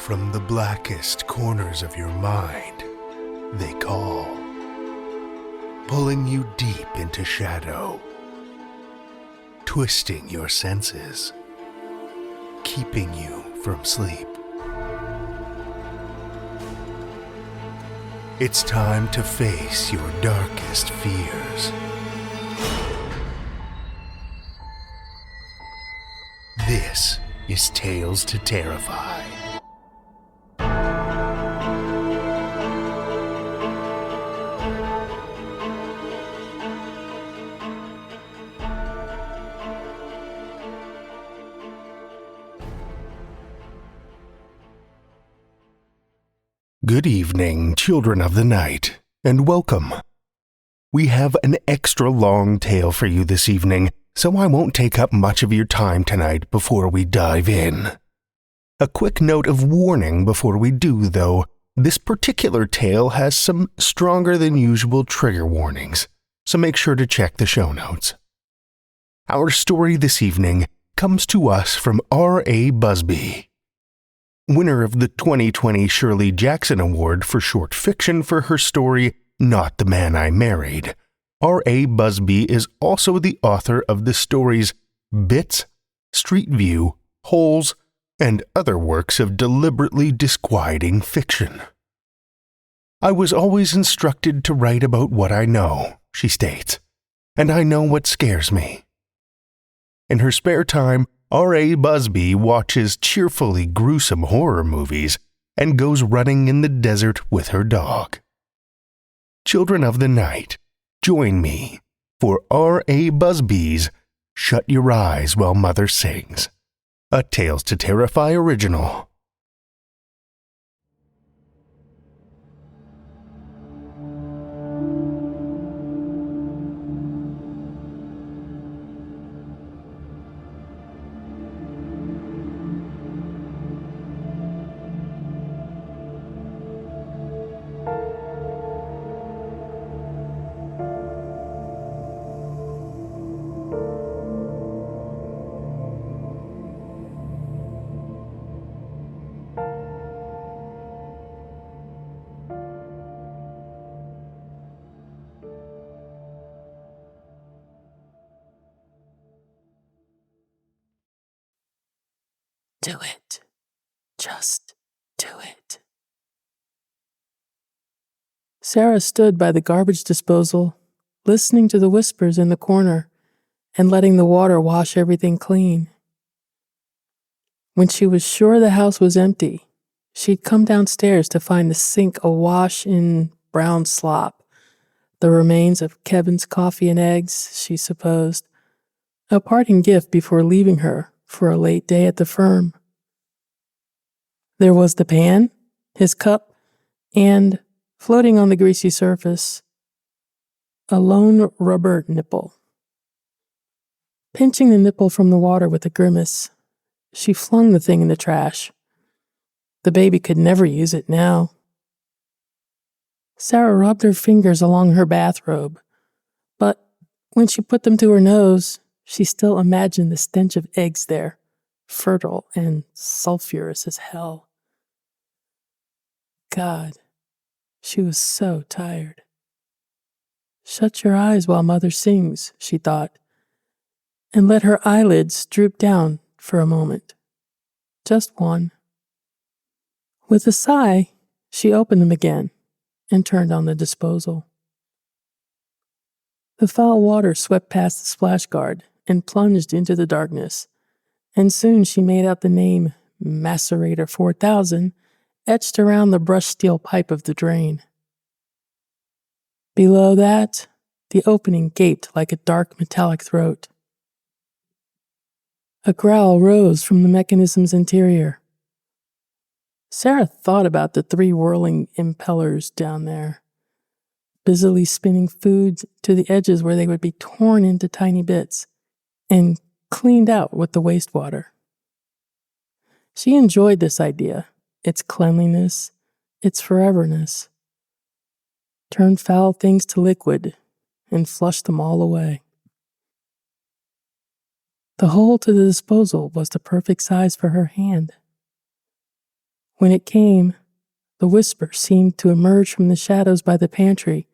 From the blackest corners of your mind, they call, pulling you deep into shadow, twisting your senses, keeping you from sleep. It's time to face your darkest fears. This is Tales to Terrify. Good evening, children of the night, and welcome. We have an extra long tale for you this evening, so I won't take up much of your time tonight before we dive in. A quick note of warning before we do, though. This particular tale has some stronger than usual trigger warnings, so make sure to check the show notes. Our story this evening comes to us from R.A. Busby, winner of the 2020 Shirley Jackson Award for Short Fiction for her story, Not the Man I Married. R.A. Busby is also the author of the stories Bits, Street View, Holes, and other works of deliberately disquieting fiction. I was always instructed to write about what I know, she states, and I know what scares me. In her spare time, R.A. Busby watches cheerfully gruesome horror movies and goes running in the desert with her dog. Children of the night, join me for R.A. Busby's Shut Your Eyes While Mother Sings, a Tales to Terrify original. Do it. Just do it. Sarah stood by the garbage disposal, listening to the whispers in the corner and letting the water wash everything clean. When she was sure the house was empty, she'd come downstairs to find the sink awash in brown slop, the remains of Kevin's coffee and eggs, she supposed, a parting gift before leaving her for a late day at the firm. There was the pan, his cup, and, floating on the greasy surface, a lone rubber nipple. Pinching the nipple from the water with a grimace, she flung the thing in the trash. The baby could never use it now. Sarah rubbed her fingers along her bathrobe, but when she put them to her nose, she still imagined the stench of eggs there, fertile and sulfurous as hell. God, she was so tired. Shut your eyes while Mother sings, she thought, and let her eyelids droop down for a moment. Just one. With a sigh, she opened them again and turned on the disposal. The foul water swept past the splash guard and plunged into the darkness, and soon she made out the name Macerator 4000 etched around the brushed steel pipe of the drain. Below that, the opening gaped like a dark metallic throat. A growl rose from the mechanism's interior. Sarah thought about the 3 whirling impellers down there, busily spinning food to the edges where they would be torn into tiny bits and cleaned out with the wastewater. She enjoyed this idea, its cleanliness, its foreverness. Turn foul things to liquid and flush them all away. The hole to the disposal was the perfect size for her hand. When it came, the whisper seemed to emerge from the shadows by the pantry,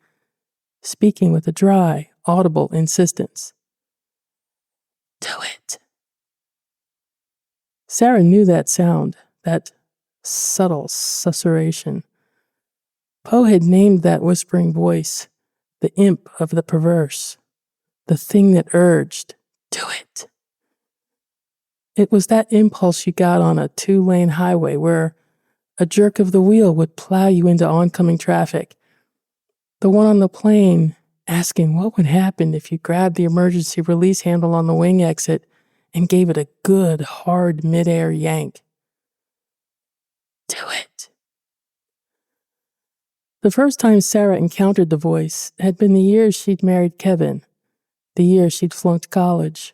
speaking with a dry, audible insistence. Do it. Sarah knew that sound, that subtle susurration. Poe had named that whispering voice the imp of the perverse, the thing that urged, do it. It was that impulse you got on a 2-lane highway where a jerk of the wheel would plow you into oncoming traffic. The one on the plane asking what would happen if you grabbed the emergency release handle on the wing exit and gave it a good, hard mid-air yank. Do it. The first time Sarah encountered the voice had been the year she'd married Kevin, the year she'd flunked college.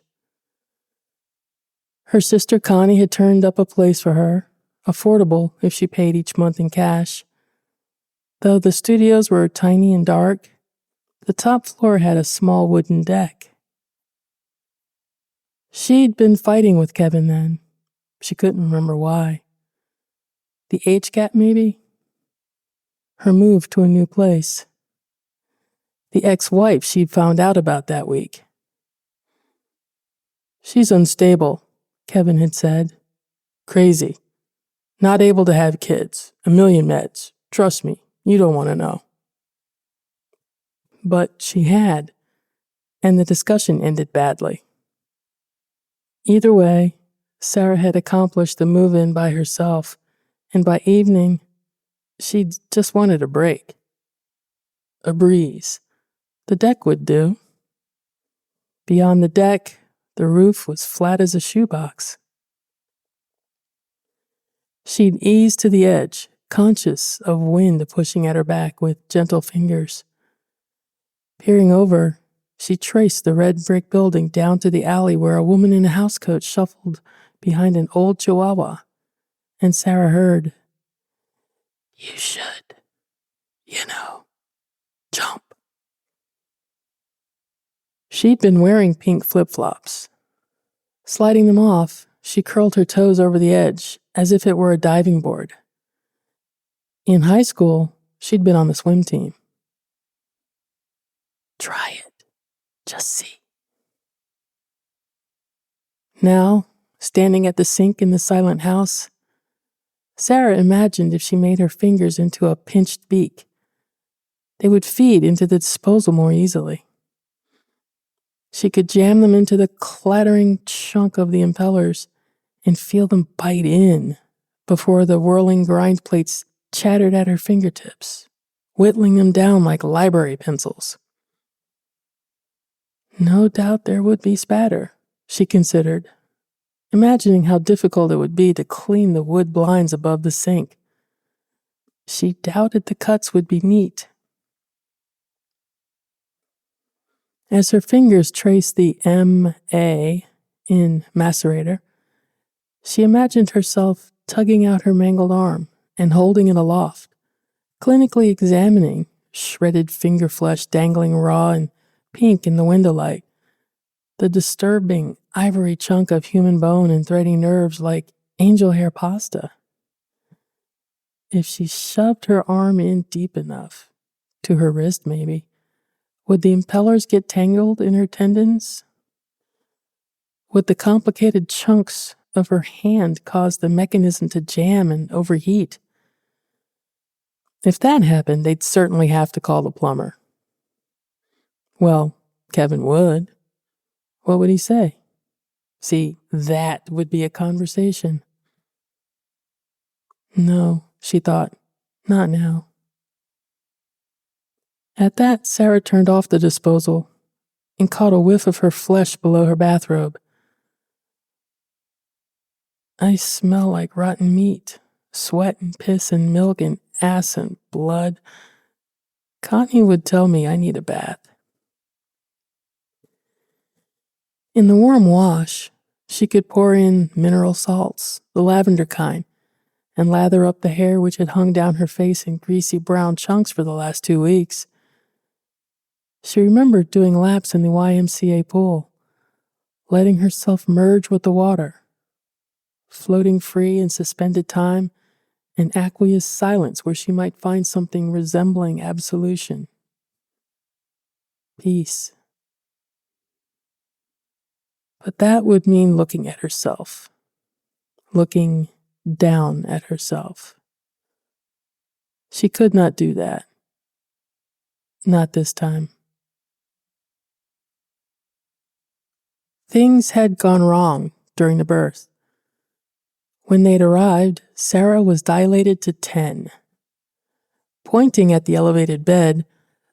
Her sister Connie had turned up a place for her, affordable if she paid each month in cash. Though the studios were tiny and dark, the top floor had a small wooden deck. She'd been fighting with Kevin then. She couldn't remember why. The age gap, maybe? Her move to a new place. The ex-wife she'd found out about that week. She's unstable, Kevin had said. Crazy. Not able to have kids. 1,000,000 meds. Trust me, you don't want to know. But she had, and the discussion ended badly. Either way, Sarah had accomplished the move-in by herself, and by evening, she just wanted a break. A breeze. The deck would do. Beyond the deck, the roof was flat as a shoebox. She'd ease to the edge, conscious of wind pushing at her back with gentle fingers. Peering over, she traced the red brick building down to the alley where a woman in a housecoat shuffled behind an old chihuahua, and Sarah heard, "You should, jump." She'd been wearing pink flip-flops. Sliding them off, she curled her toes over the edge as if it were a diving board. In high school, she'd been on the swim team. Try it. Just see. Now, standing at the sink in the silent house, Sarah imagined if she made her fingers into a pinched beak, they would feed into the disposal more easily. She could jam them into the clattering chunk of the impellers and feel them bite in before the whirling grind plates chattered at her fingertips, whittling them down like library pencils. No doubt there would be spatter, she considered, imagining how difficult it would be to clean the wood blinds above the sink. She doubted the cuts would be neat. As her fingers traced the M.A. in macerator, she imagined herself tugging out her mangled arm and holding it aloft, clinically examining shredded finger flesh dangling raw and pink in the window light, the disturbing ivory chunk of human bone and thready nerves like angel hair pasta. If she shoved her arm in deep enough, to her wrist maybe, would the impellers get tangled in her tendons? Would the complicated chunks of her hand cause the mechanism to jam and overheat? If that happened, they'd certainly have to call the plumber. Well, Kevin would. What would he say? See, that would be a conversation. No, she thought, not now. At that, Sarah turned off the disposal and caught a whiff of her flesh below her bathrobe. I smell like rotten meat, sweat and piss and milk and ass and blood. Connie would tell me I need a bath. In the warm wash, she could pour in mineral salts, the lavender kind, and lather up the hair which had hung down her face in greasy brown chunks for the last 2 weeks. She remembered doing laps in the YMCA pool, letting herself merge with the water, floating free in suspended time an aqueous silence where she might find something resembling absolution, peace. But that would mean looking at herself, looking down at herself. She could not do that. Not this time. Things had gone wrong during the birth. When they'd arrived, Sarah was dilated to 10. Pointing at the elevated bed,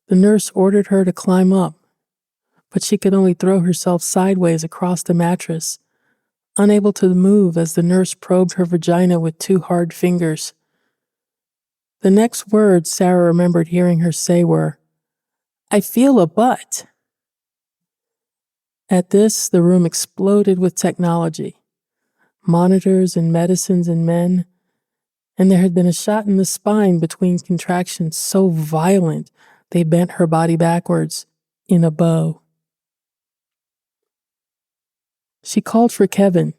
the nurse ordered her to climb up, but she could only throw herself sideways across the mattress, unable to move as the nurse probed her vagina with 2 hard fingers. The next words Sarah remembered hearing her say were, "I feel a butt." At this, the room exploded with technology, monitors and medicines and men, and there had been a shot in the spine between contractions so violent they bent her body backwards in a bow. She called for Kevin,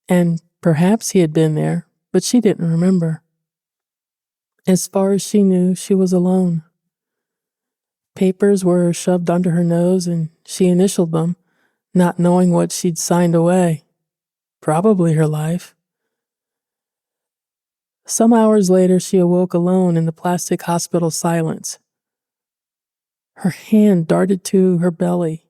and perhaps he had been there, but she didn't remember. As far as she knew, she was alone. Papers were shoved under her nose, and she initialed them, not knowing what she'd signed away. Probably her life. Some hours later, she awoke alone in the plastic hospital silence. Her hand darted to her belly,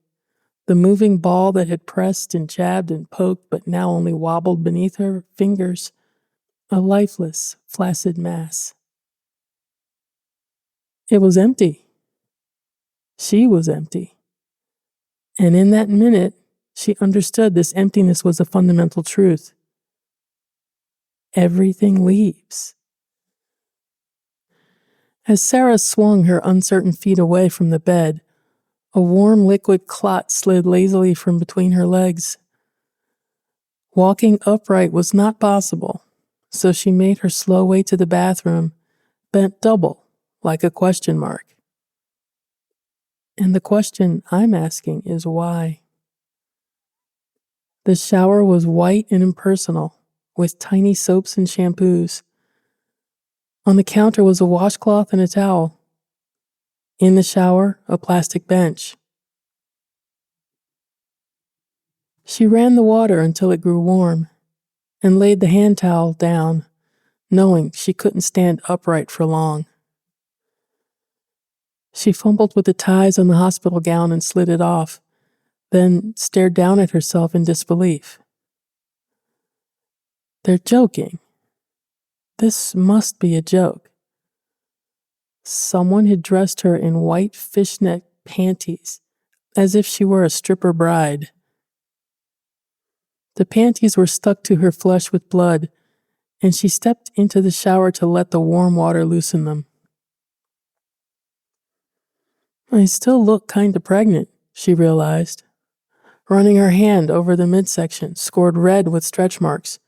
the moving ball that had pressed and jabbed and poked but now only wobbled beneath her fingers, a lifeless, flaccid mass. It was empty. She was empty. And in that minute, she understood this emptiness was a fundamental truth. Everything leaves. As Sarah swung her uncertain feet away from the bed, a warm liquid clot slid lazily from between her legs. Walking upright was not possible, so she made her slow way to the bathroom, bent double, like a question mark. And the question I'm asking is why? The shower was white and impersonal, with tiny soaps and shampoos. On the counter was a washcloth and a towel. In the shower, a plastic bench. She ran the water until it grew warm, and laid the hand towel down, knowing she couldn't stand upright for long. She fumbled with the ties on the hospital gown and slid it off, then stared down at herself in disbelief. They're joking. This must be a joke. Someone had dressed her in white fishnet panties, as if she were a stripper bride. The panties were stuck to her flesh with blood, and she stepped into the shower to let the warm water loosen them. I still look kinda pregnant, she realized, running her hand over the midsection, scored red with stretch marks,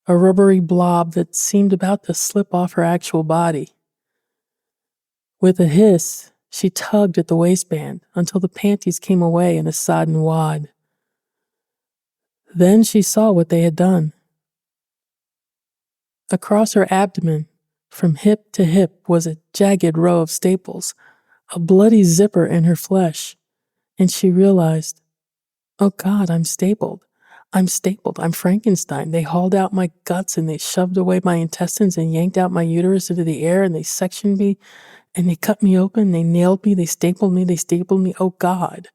a rubbery blob that seemed about to slip off her actual body. With a hiss, she tugged at the waistband until the panties came away in a sodden wad. Then she saw what they had done. Across her abdomen, from hip to hip, was a jagged row of staples, a bloody zipper in her flesh, and she realized, oh God, I'm stapled. I'm stapled. I'm Frankenstein. They hauled out my guts and they shoved away my intestines and yanked out my uterus into the air and they sectioned me and they cut me open. They nailed me. They stapled me. They stapled me. Oh God.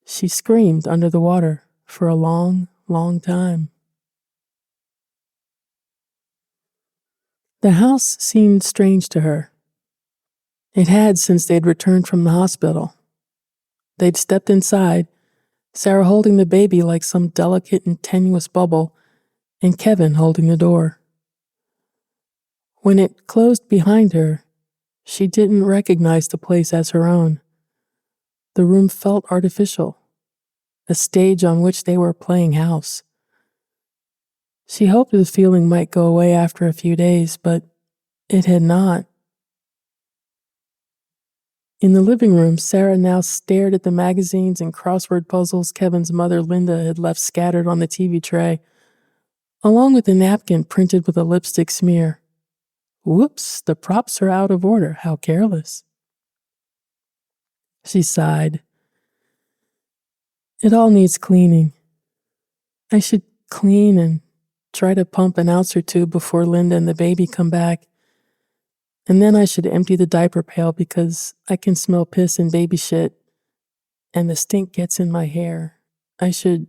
She screamed under the water for a long, long time. The house seemed strange to her. It had since they'd returned from the hospital. They'd stepped inside, Sarah holding the baby like some delicate and tenuous bubble, and Kevin holding the door. When it closed behind her, she didn't recognize the place as her own. The room felt artificial, a stage on which they were playing house. She hoped the feeling might go away after a few days, but it had not. In the living room, Sarah now stared at the magazines and crossword puzzles Kevin's mother, Linda, had left scattered on the TV tray, along with a napkin printed with a lipstick smear. Whoops, the props are out of order. How careless. She sighed. It all needs cleaning. I should clean and try to pump an ounce or two before Linda and the baby come back. And then I should empty the diaper pail because I can smell piss and baby shit, and the stink gets in my hair. I should...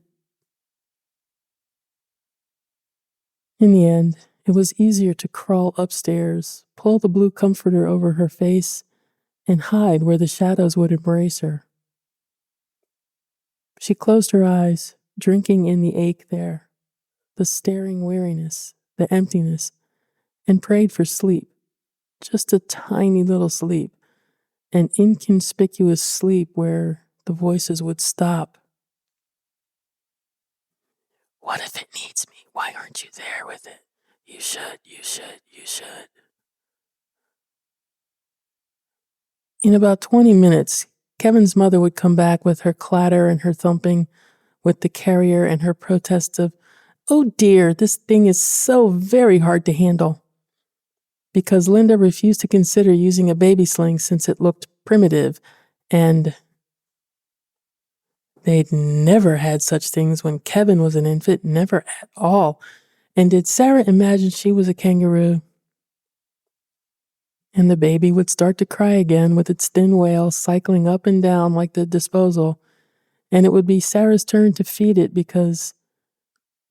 In the end, it was easier to crawl upstairs, pull the blue comforter over her face, and hide where the shadows would embrace her. She closed her eyes, drinking in the ache there, the staring weariness, the emptiness, and prayed for sleep. Just a tiny little sleep, an inconspicuous sleep where the voices would stop. What if it needs me? Why aren't you there with it? You should, you should, you should. In about 20 minutes, Kevin's mother would come back with her clatter and her thumping, with the carrier and her protests of, "Oh dear, this thing is so very hard to handle," because Linda refused to consider using a baby sling since it looked primitive, and they'd never had such things when Kevin was an infant, never at all. And did Sarah imagine she was a kangaroo? And the baby would start to cry again with its thin wail cycling up and down like the disposal, and it would be Sarah's turn to feed it because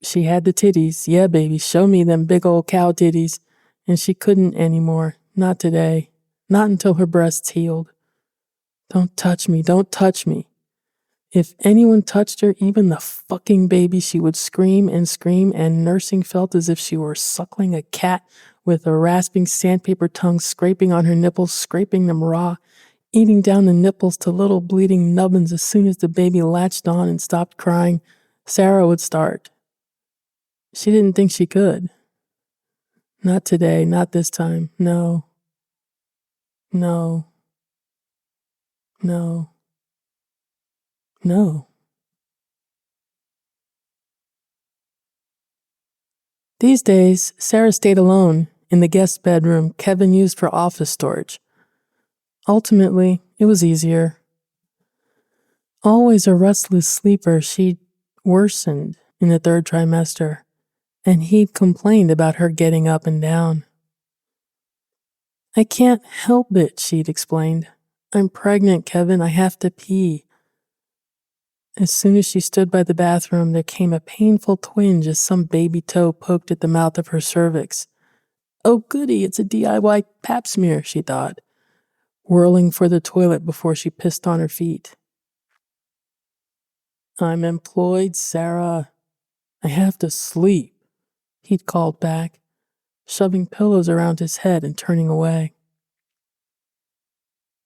she had the titties. Yeah, baby, show me them big old cow titties. And she couldn't anymore. Not today. Not until her breasts healed. Don't touch me. Don't touch me. If anyone touched her, even the fucking baby, she would scream, and nursing felt as if she were suckling a cat with a rasping sandpaper tongue scraping on her nipples, scraping them raw, eating down the nipples to little bleeding nubbins. As soon as the baby latched on and stopped crying, Sarah would start. She didn't think she could. Not today, not this time. No. No. No. No. These days, Sarah stayed alone in the guest bedroom Kevin used for office storage. Ultimately, it was easier. Always a restless sleeper, she'd worsened in the 3rd trimester, and he'd complained about her getting up and down. I can't help it, she'd explained. I'm pregnant, Kevin. I have to pee. As soon as she stood by the bathroom, there came a painful twinge as some baby toe poked at the mouth of her cervix. Oh, goody, it's a DIY pap smear, she thought, whirling for the toilet before she pissed on her feet. I'm employed, Sarah. I have to sleep, he'd called back, shoving pillows around his head and turning away.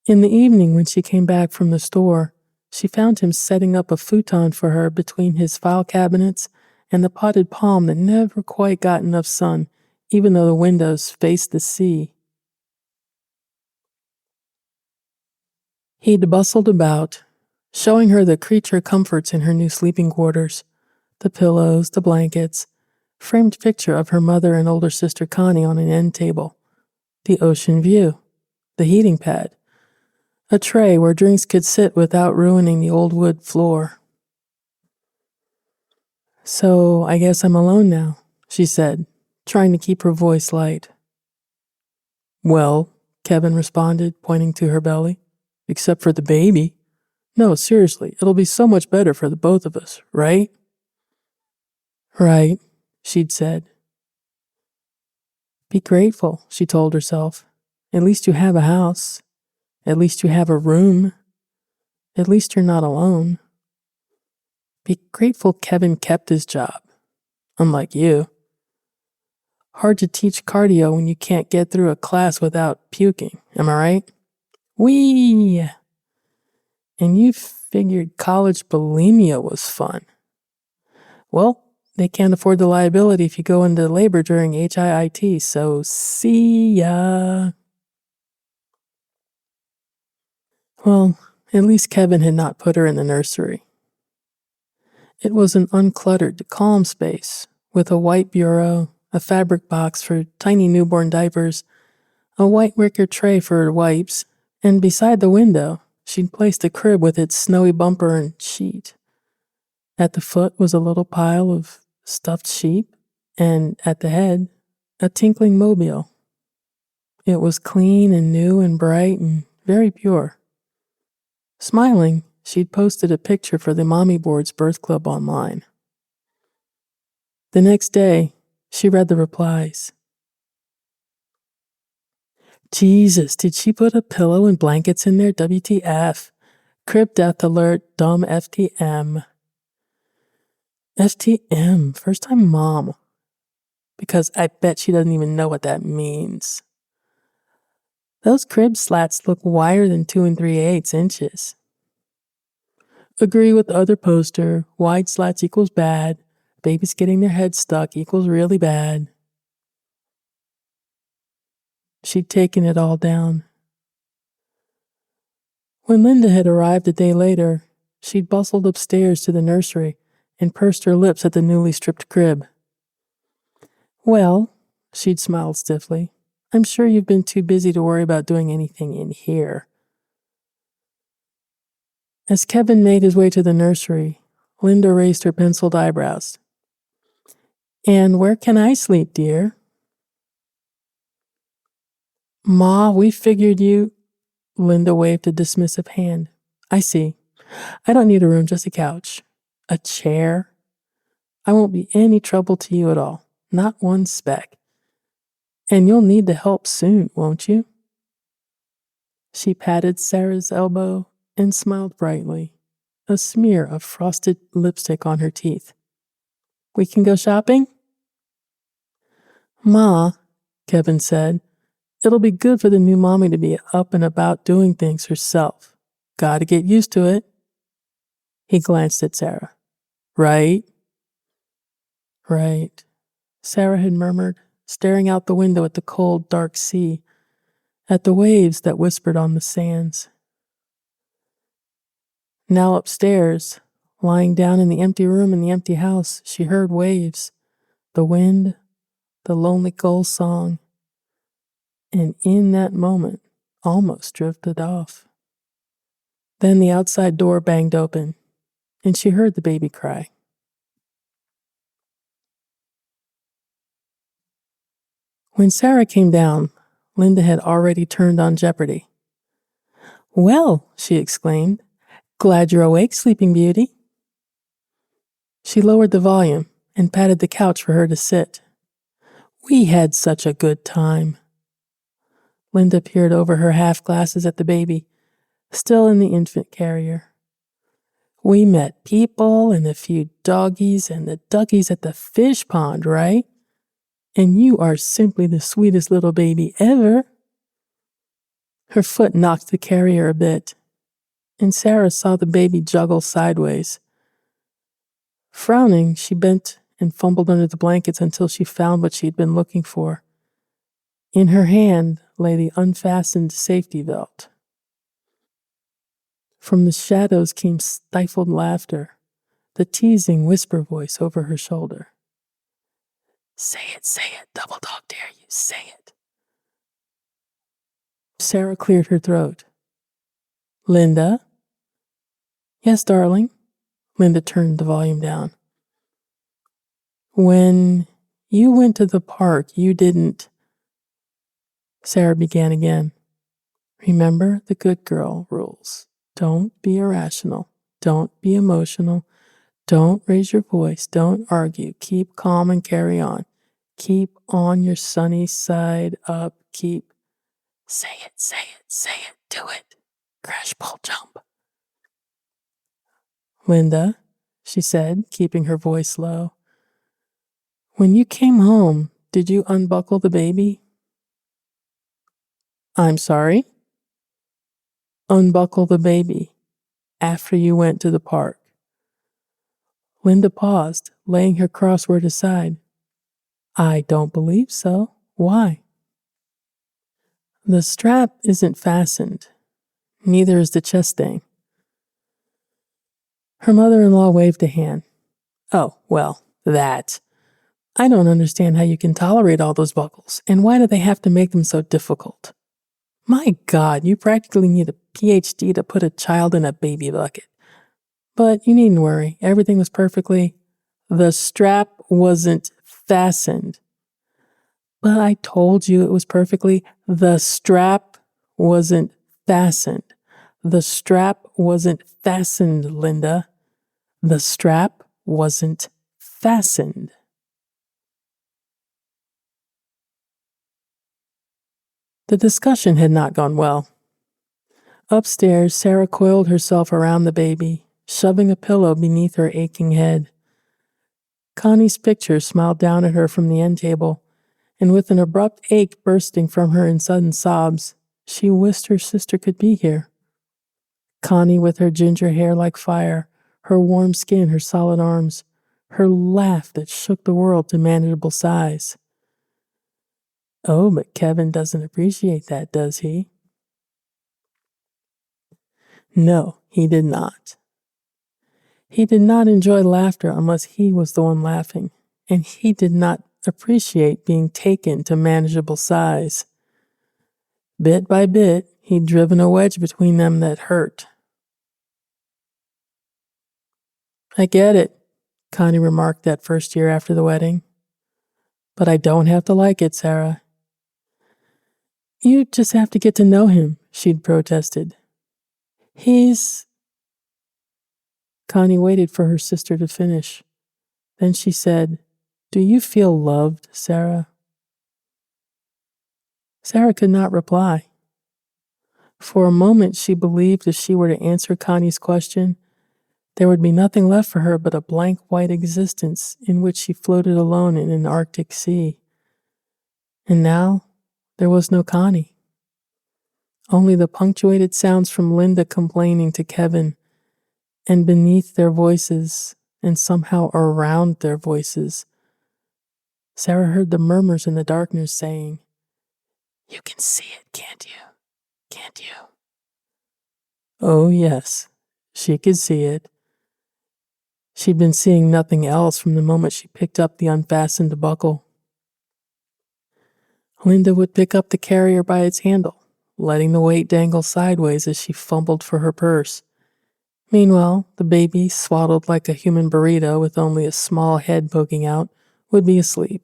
In the evening, when she came back from the store, she found him setting up a futon for her between his file cabinets and the potted palm that never quite got enough sun, even though the windows faced the sea. He'd bustled about, showing her the creature comforts in her new sleeping quarters, the pillows, the blankets, framed picture of her mother and older sister Connie on an end table, the ocean view, the heating pad, a tray where drinks could sit without ruining the old wood floor. So I guess I'm alone now, she said, trying to keep her voice light. Well, Kevin responded, pointing to her belly, except for the baby. No, seriously, it'll be so much better for the both of us, right? Right, she'd said. Be grateful, she told herself. At least you have a house. At least you have a room. At least you're not alone. Be grateful Kevin kept his job, unlike you. Hard to teach cardio when you can't get through a class without puking, am I right? Whee! And you figured college bulimia was fun. Well, they can't afford the liability if you go into labor during HIIT, so see ya. Well, at least Kevin had not put her in the nursery. It was an uncluttered, calm space with a white bureau, a fabric box for tiny newborn diapers, a white wicker tray for her wipes, and beside the window, she'd placed a crib with its snowy bumper and sheet. At the foot was a little pile of stuffed sheep, and at the head, a tinkling mobile. It was clean and new and bright and very pure. Smiling, she'd posted a picture for the Mommy Board's birth club online. The next day, she read the replies. Jesus, did she put a pillow and blankets in there? WTF. Crib death alert, dumb FTM. FTM, first time mom. Because I bet she doesn't even know what that means. Those crib slats look wider than 2 3/8 inches. Agree with the other poster. Wide slats equals bad. Babies getting their heads stuck equals really bad. She'd taken it all down. When Linda had arrived a day later, she'd bustled upstairs to the nursery and pursed her lips at the newly stripped crib. Well, she'd smiled stiffly, I'm sure you've been too busy to worry about doing anything in here. As Kevin made his way to the nursery, Linda raised her penciled eyebrows. And where can I sleep, dear? Ma, we figured you... Linda waved a dismissive hand. I see. I don't need a room, just a couch. A chair? I won't be any trouble to you at all. Not one speck. And you'll need the help soon, won't you? She patted Sarah's elbow and smiled brightly, a smear of frosted lipstick on her teeth. We can go shopping? Ma, Kevin said, it'll be good for the new mommy to be up and about doing things herself. Gotta get used to it. He glanced at Sarah. Right? Right, Sarah had murmured, staring out the window at the cold, dark sea, at the waves that whispered on the sands. Now upstairs, lying down in the empty room in the empty house, she heard waves, the wind, the lonely gull song, and in that moment, almost drifted off. Then the outside door banged open, and she heard the baby cry. When Sarah came down, Linda had already turned on Jeopardy. Well, she exclaimed, glad you're awake, Sleeping Beauty. She lowered the volume and patted the couch for her to sit. We had such a good time. Linda peered over her half glasses at the baby, still in the infant carrier. We met people and a few doggies and the duckies at the fish pond, right? And you are simply the sweetest little baby ever. Her foot knocked the carrier a bit, and Sarah saw the baby juggle sideways. Frowning, she bent and fumbled under the blankets until she found what she had been looking for. In her hand lay the unfastened safety belt. From the shadows came stifled laughter, the teasing whisper voice over her shoulder. Say it, double dog dare you, say it. Sarah cleared her throat. Linda? Yes, darling. Linda turned the volume down. When you went to the park, you didn't... Sarah began again. Remember the good girl rules. Don't be irrational. Don't be emotional. Don't raise your voice. Don't argue. Keep calm and carry on. Keep on your sunny side up. Keep... Say it, do it. Crash, pull, jump. Linda, she said, keeping her voice low. When you came home, did you unbuckle the baby? I'm sorry? Unbuckle the baby after you went to the park. Linda paused, laying her crossword aside. I don't believe so. Why? The strap isn't fastened. Neither is the chest thing. Her mother-in-law waved a hand. Oh, well, that. I don't understand how you can tolerate all those buckles, and why do they have to make them so difficult? My God, you practically need a PhD to put a child in a baby bucket. But you needn't worry, everything was perfectly... The strap wasn't fastened. But I told you it was perfectly... The strap wasn't fastened. The strap wasn't fastened, Linda. The strap wasn't fastened. The discussion had not gone well. Upstairs, Sarah coiled herself around the baby, shoving a pillow beneath her aching head. Connie's picture smiled down at her from the end table, and with an abrupt ache bursting from her in sudden sobs, she wished her sister could be here. Connie with her ginger hair like fire, her warm skin, her solid arms, her laugh that shook the world to manageable size. Oh, but Kevin doesn't appreciate that, does he? No, he did not. He did not enjoy laughter unless he was the one laughing, and he did not appreciate being taken to manageable size. Bit by bit, he'd driven a wedge between them that hurt. I get it, Connie remarked that first year after the wedding. But I don't have to like it, Sarah. You just have to get to know him, she'd protested. Connie waited for her sister to finish. Then she said, Do you feel loved, Sarah? Sarah could not reply. For a moment she believed if she were to answer Connie's question, there would be nothing left for her but a blank white existence in which she floated alone in an Arctic sea. And now there was no Connie. Only the punctuated sounds from Linda complaining to Kevin, and beneath their voices, and somehow around their voices, Sarah heard the murmurs in the darkness saying, You can see it, can't you? Can't you? Oh, yes, she could see it. She'd been seeing nothing else from the moment she picked up the unfastened buckle. Linda would pick up the carrier by its handle, letting the weight dangle sideways as she fumbled for her purse. Meanwhile, the baby, swaddled like a human burrito with only a small head poking out, would be asleep.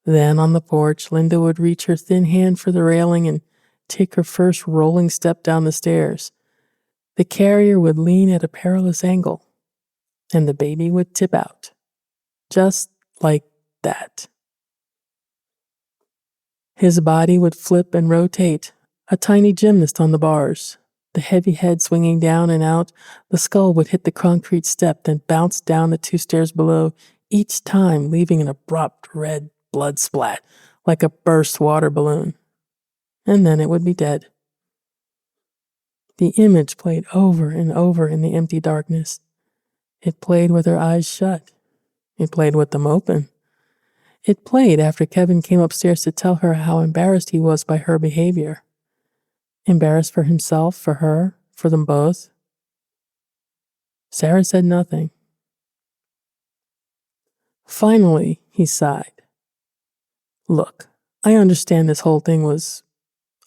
Then, on the porch, Linda would reach her thin hand for the railing and take her first rolling step down the stairs. The carrier would lean at a perilous angle, and the baby would tip out. Just like that. His body would flip and rotate, a tiny gymnast on the bars. The heavy head swinging down and out, the skull would hit the concrete step, then bounce down the 2 stairs below, each time leaving an abrupt red blood splat, like a burst water balloon. And then it would be dead. The image played over and over in the empty darkness. It played with her eyes shut. It played with them open. It played after Kevin came upstairs to tell her how embarrassed he was by her behavior. Embarrassed for himself, for her, for them both. Sarah said nothing. Finally, he sighed. Look, I understand this whole thing was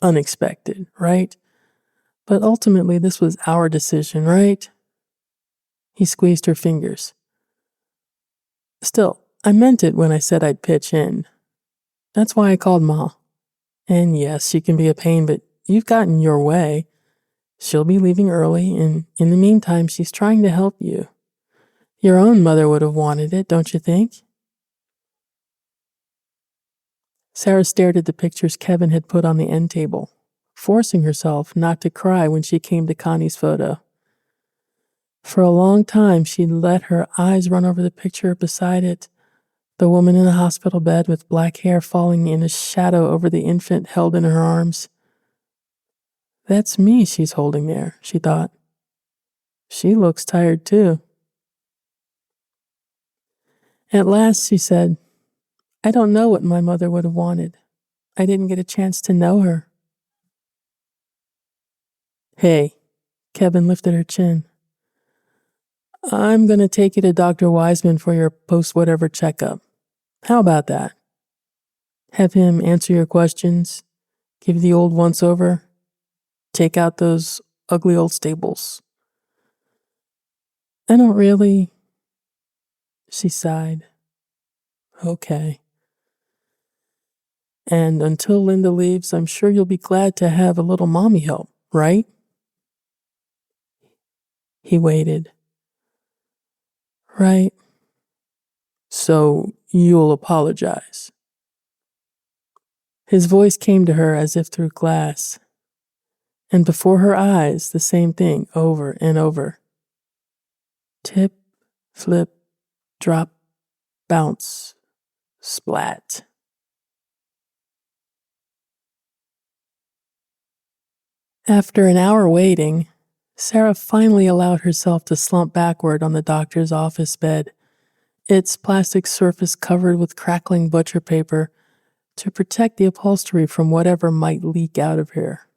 unexpected, right? But ultimately, this was our decision, right? He squeezed her fingers. Still, I meant it when I said I'd pitch in. That's why I called Ma. And yes, she can be a pain, but you've gotten your way. She'll be leaving early, and in the meantime, she's trying to help you. Your own mother would have wanted it, don't you think? Sarah stared at the pictures Kevin had put on the end table, forcing herself not to cry when she came to Connie's photo. For a long time, she'd let her eyes run over the picture beside it, the woman in the hospital bed with black hair falling in a shadow over the infant held in her arms. That's me she's holding there, she thought. She looks tired too. At last she said, I don't know what my mother would have wanted. I didn't get a chance to know her. Hey, Kevin lifted her chin. I'm going to take you to Dr. Wiseman for your post-whatever checkup. How about that? Have him answer your questions, give the old once-over, take out those ugly old staples. I don't really, she sighed. Okay. And until Linda leaves, I'm sure you'll be glad to have a little mommy help, right? He waited. Right. So you'll apologize. His voice came to her as if through glass. And before her eyes, the same thing over and over. Tip, flip, drop, bounce, splat. After an hour waiting, Sarah finally allowed herself to slump backward on the doctor's office bed, its plastic surface covered with crackling butcher paper to protect the upholstery from whatever might leak out of here.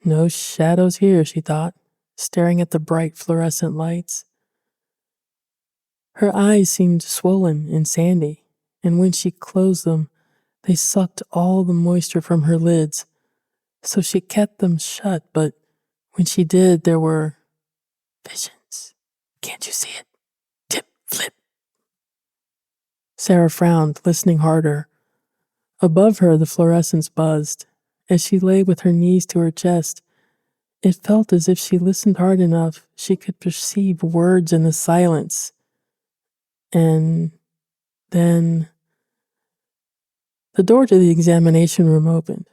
No shadows here, she thought, staring at the bright fluorescent lights. Her eyes seemed swollen and sandy, and when she closed them, they sucked all the moisture from her lids, so she kept them shut, but when she did, there were visions. Can't you see it? Tip, flip. Sarah frowned, listening harder. Above her, the fluorescence buzzed. As she lay with her knees to her chest, it felt as if she listened hard enough, she could perceive words in the silence. And then the door to the examination room opened.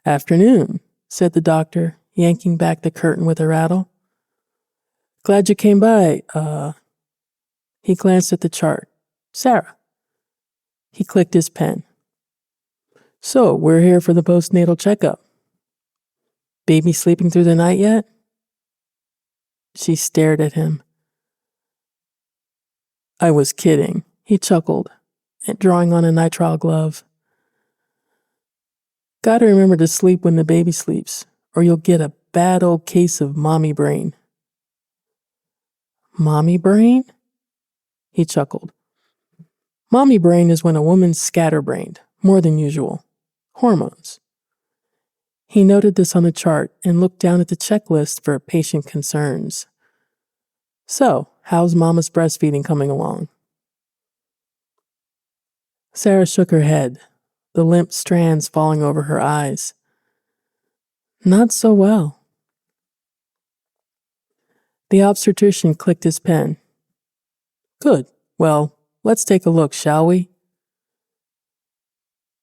Afternoon, said the doctor, yanking back the curtain with a rattle. Glad you came by. He glanced at the chart. Sarah. He clicked his pen. So, we're here for the postnatal checkup. Baby sleeping through the night yet? She stared at him. I was kidding, he chuckled, drawing on a nitrile glove. Gotta remember to sleep when the baby sleeps, or you'll get a bad old case of mommy brain. Mommy brain? He chuckled. Mommy brain is when a woman's scatterbrained, more than usual. Hormones. He noted this on the chart and looked down at the checklist for patient concerns. So, how's Mama's breastfeeding coming along? Sarah shook her head, the limp strands falling over her eyes. Not so well. The obstetrician clicked his pen. Good. Well, let's take a look, shall we?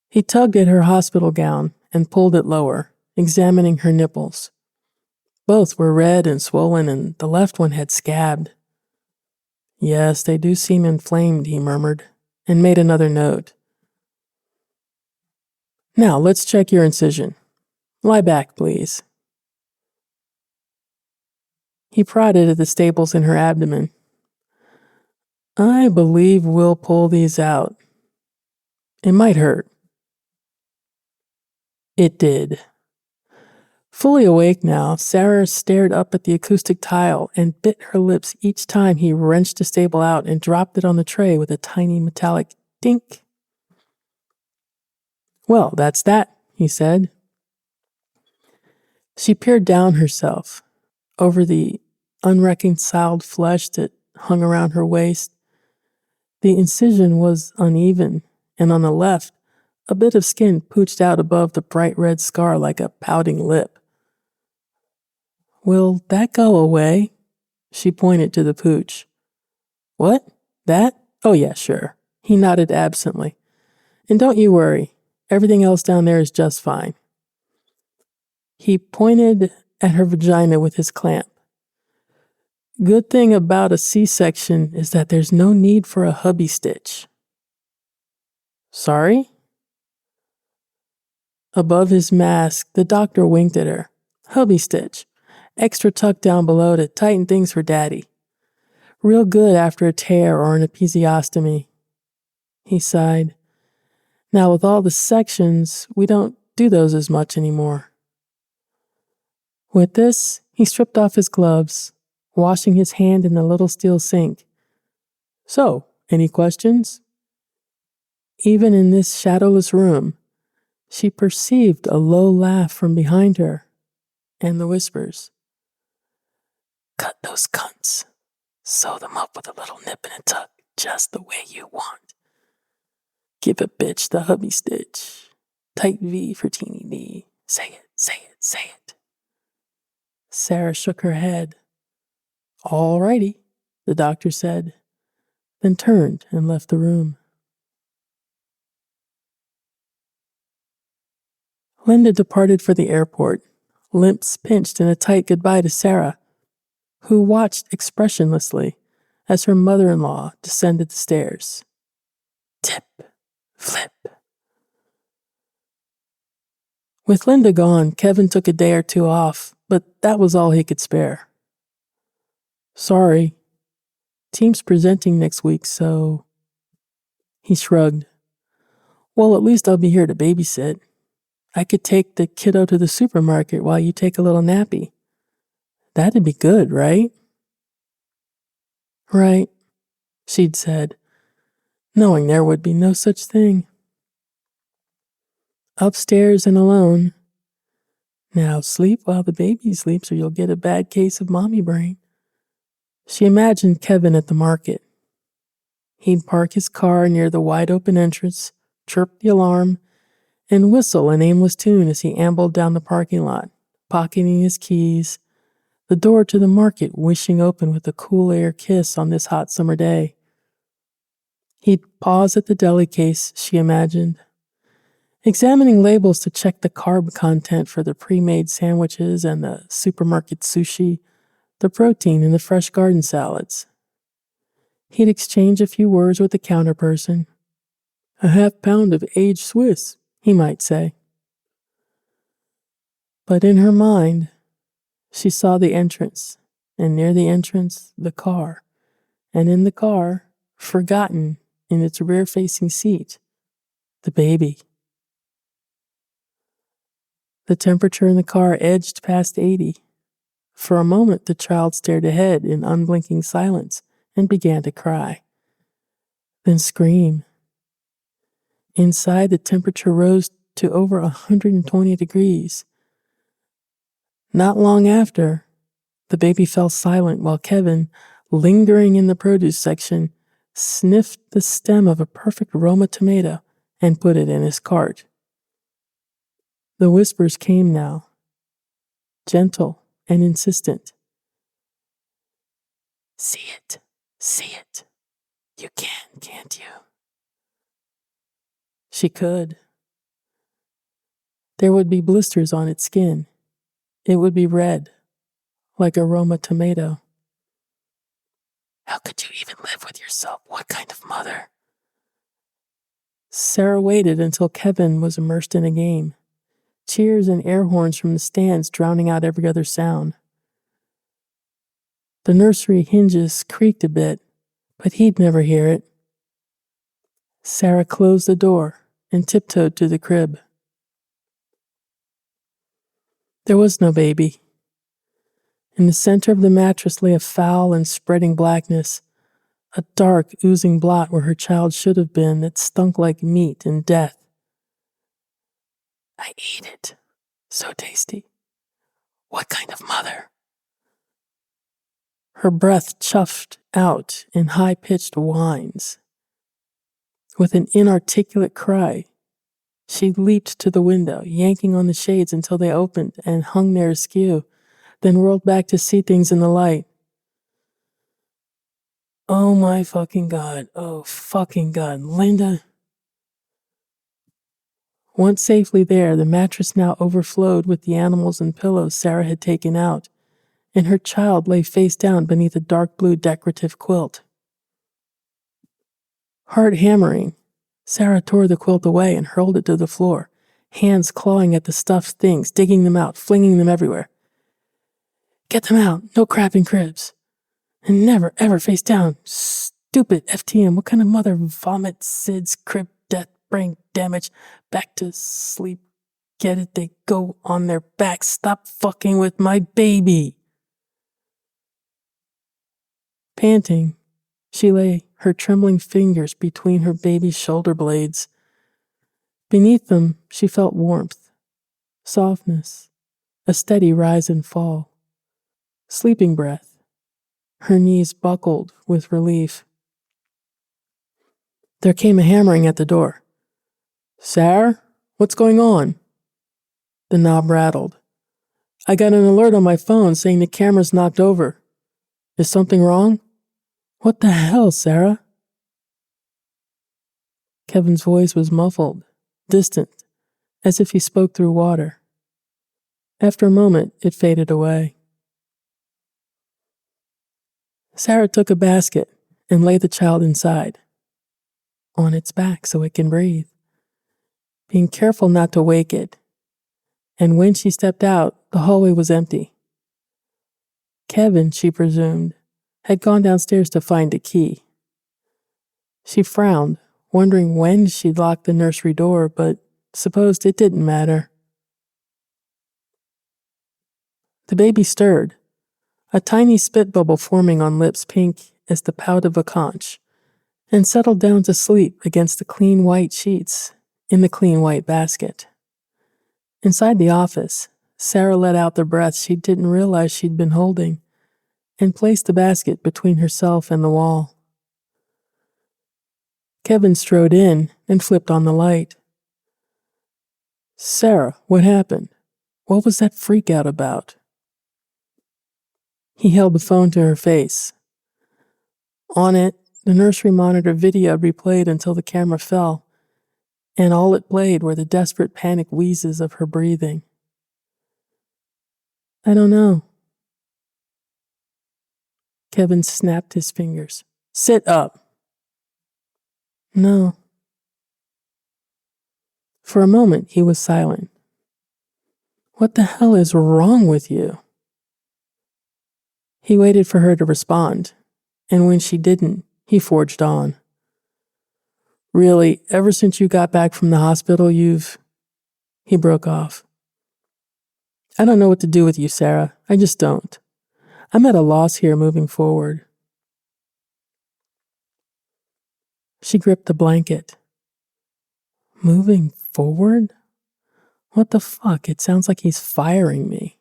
He tugged at her hospital gown and pulled it lower, examining her nipples. Both were red and swollen, and the left one had scabbed. Yes, they do seem inflamed, he murmured, and made another note. Now, let's check your incision. Lie back, please. He prodded at the staples in her abdomen. I believe we'll pull these out. It might hurt. It did. Fully awake now, Sarah stared up at the acoustic tile and bit her lips each time he wrenched a staple out and dropped it on the tray with a tiny metallic dink. Well, that's that, he said. She peered down herself, over the unreconciled flesh that hung around her waist. The incision was uneven, and on the left, a bit of skin pooched out above the bright red scar like a pouting lip. Will that go away? She pointed to the pooch. What? That? Oh yeah, sure. He nodded absently. And don't you worry. Everything else down there is just fine. He pointed at her vagina with his clamp. Good thing about a C-section is that there's no need for a hubby stitch. Sorry? Above his mask, the doctor winked at her. Hubby stitch. Extra tuck down below to tighten things for daddy. Real good after a tear or an episiostomy. He sighed. Now with all the sections, we don't do those as much anymore. With this, he stripped off his gloves, washing his hand in the little steel sink. So, any questions? Even in this shadowless room, she perceived a low laugh from behind her and the whispers. Cut those cunts. Sew them up with a little nip and a tuck, just the way you want. Give a bitch the hubby stitch. Tight V for teeny D. Say it, say it, say it. Sarah shook her head. All righty, the doctor said, then turned and left the room. Linda departed for the airport, lips pinched in a tight goodbye to Sarah, who watched expressionlessly as her mother-in-law descended the stairs. Tip, flip. With Linda gone, Kevin took a day or two off, but that was all he could spare. Sorry, team's presenting next week, so... He shrugged. Well, at least I'll be here to babysit. I could take the kiddo to the supermarket while you take a little nappy. That'd be good, right? Right, she'd said, knowing there would be no such thing. Upstairs and alone. Now sleep while the baby sleeps or you'll get a bad case of mommy brain. She imagined Kevin at the market. He'd park his car near the wide-open entrance, chirp the alarm, and whistle an aimless tune as he ambled down the parking lot, pocketing his keys, the door to the market wishing open with a cool air kiss on this hot summer day. He'd pause at the deli case, she imagined, examining labels to check the carb content for the pre-made sandwiches and the supermarket sushi, the protein in the fresh garden salads. He'd exchange a few words with the counter person. A half-pound of aged Swiss, he might say. But in her mind, she saw the entrance, and near the entrance, the car, and in the car, forgotten in its rear-facing seat, the baby. The temperature in the car edged past 80. For a moment, the child stared ahead in unblinking silence and began to cry, then scream. Inside, the temperature rose to over 120 degrees. Not long after, the baby fell silent while Kevin, lingering in the produce section, sniffed the stem of a perfect Roma tomato and put it in his cart. The whispers came now, gentle and insistent. See it, see it. You can, can't you? She could. There would be blisters on its skin. It would be red, like a Roma tomato. How could you even live with yourself? What kind of mother? Sarah waited until Kevin was immersed in a game. Cheers and air horns from the stands drowning out every other sound. The nursery hinges creaked a bit, but he'd never hear it. Sarah closed the door and tiptoed to the crib. There was no baby. In the center of the mattress lay a foul and spreading blackness, a dark, oozing blot where her child should have been that stunk like meat and death. I ate it. So tasty. What kind of mother? Her breath chuffed out in high-pitched whines. With an inarticulate cry, she leaped to the window, yanking on the shades until they opened and hung there askew, then whirled back to see things in the light. Oh my fucking God. Oh fucking God. Linda. Once safely there, the mattress now overflowed with the animals and pillows Sarah had taken out, and her child lay face down beneath a dark blue decorative quilt. Heart hammering, Sarah tore the quilt away and hurled it to the floor, hands clawing at the stuffed things, digging them out, flinging them everywhere. Get them out, no crapping cribs. And never, ever face down. Stupid FTM, what kind of mother? Vomit, SIDS, crib, death, brain damage, back to sleep. Get it, they go on their backs. Stop fucking with my baby. Panting, she lay her trembling fingers between her baby's shoulder blades, Beneath them, she felt warmth, softness, a steady rise and fall. Sleeping breath. Her knees buckled with relief. There came a hammering at the door. "Sarah, what's going on?" The knob rattled. "I got an alert on my phone saying the camera's knocked over. Is something wrong?" "What the hell, Sarah?" Kevin's voice was muffled, distant, as if he spoke through water. After a moment, it faded away. Sarah took a basket and laid the child inside, on its back so it can breathe, being careful not to wake it. And when she stepped out, the hallway was empty. Kevin, she presumed, had gone downstairs to find a key. She frowned, wondering when she'd locked the nursery door, but supposed it didn't matter. The baby stirred, a tiny spit bubble forming on lips pink as the pout of a conch, and settled down to sleep against the clean white sheets in the clean white basket. Inside the office, Sarah let out the breath she didn't realize she'd been holding and placed the basket between herself and the wall. Kevin strode in and flipped on the light. "Sarah, what happened? What was that freak out about?" He held the phone to her face. On it, the nursery monitor video replayed until the camera fell, and all it played were the desperate panic wheezes of her breathing. "I don't know." Kevin snapped his fingers. "Sit up." "No." For a moment, he was silent. "What the hell is wrong with you?" He waited for her to respond, and when she didn't, he forged on. "Really, ever since you got back from the hospital, He broke off. "I don't know what to do with you, Sarah. I just don't. I'm at a loss here moving forward." She gripped the blanket. "Moving forward? What the fuck? It sounds like he's firing me."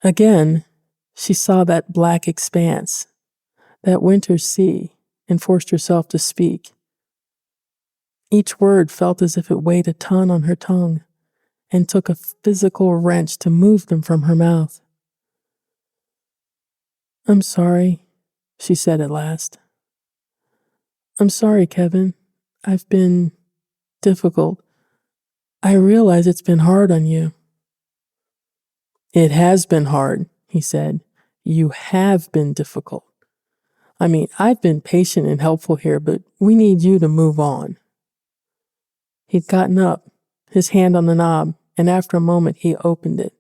Again, she saw that black expanse, that winter sea, and forced herself to speak. Each word felt as if it weighed a ton on her tongue and took a physical wrench to move them from her mouth. "I'm sorry," she said at last. "I'm sorry, Kevin. I've been difficult. I realize it's been hard on you." "It has been hard," he said. "You have been difficult. I mean, I've been patient and helpful here, but we need you to move on." He'd gotten up, his hand on the knob, and after a moment he opened it.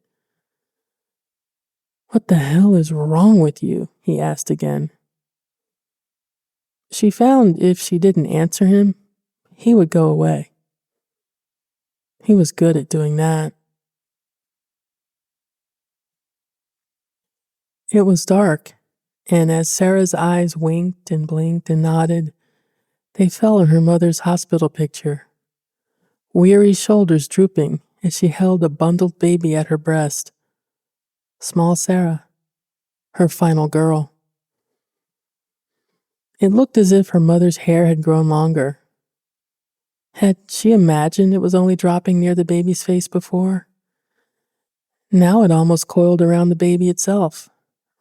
"What the hell is wrong with you?" he asked again. She found if she didn't answer him, he would go away. He was good at doing that. It was dark, and as Sarah's eyes winked and blinked and nodded, they fell on her mother's hospital picture, weary shoulders drooping as she held a bundled baby at her breast. Small Sarah, her final girl. It looked as if her mother's hair had grown longer. Had she imagined it was only dropping near the baby's face before? Now it almost coiled around the baby itself,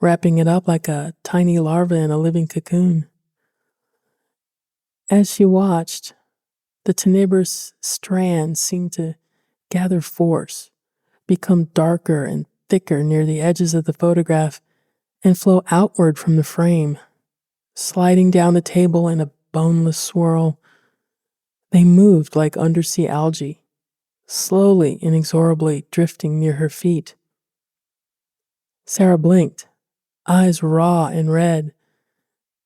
wrapping it up like a tiny larva in a living cocoon. As she watched, the tenebrous strands seemed to gather force, become darker and thicker near the edges of the photograph, and flow outward from the frame, sliding down the table in a boneless swirl. They moved like undersea algae, slowly, inexorably drifting near her feet. Sarah blinked, eyes raw and red,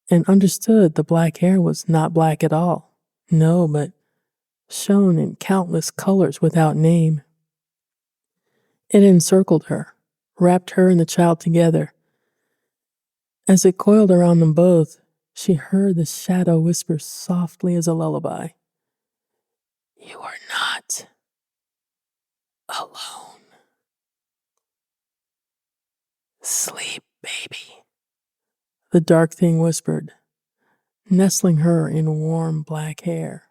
and understood the black hair was not black at all. No, but shone in countless colors without name. It encircled her, wrapped her and the child together. As it coiled around them both, she heard the shadow whisper softly as a lullaby. You are not alone. Sleep, baby, the dark thing whispered, nestling her in warm black hair.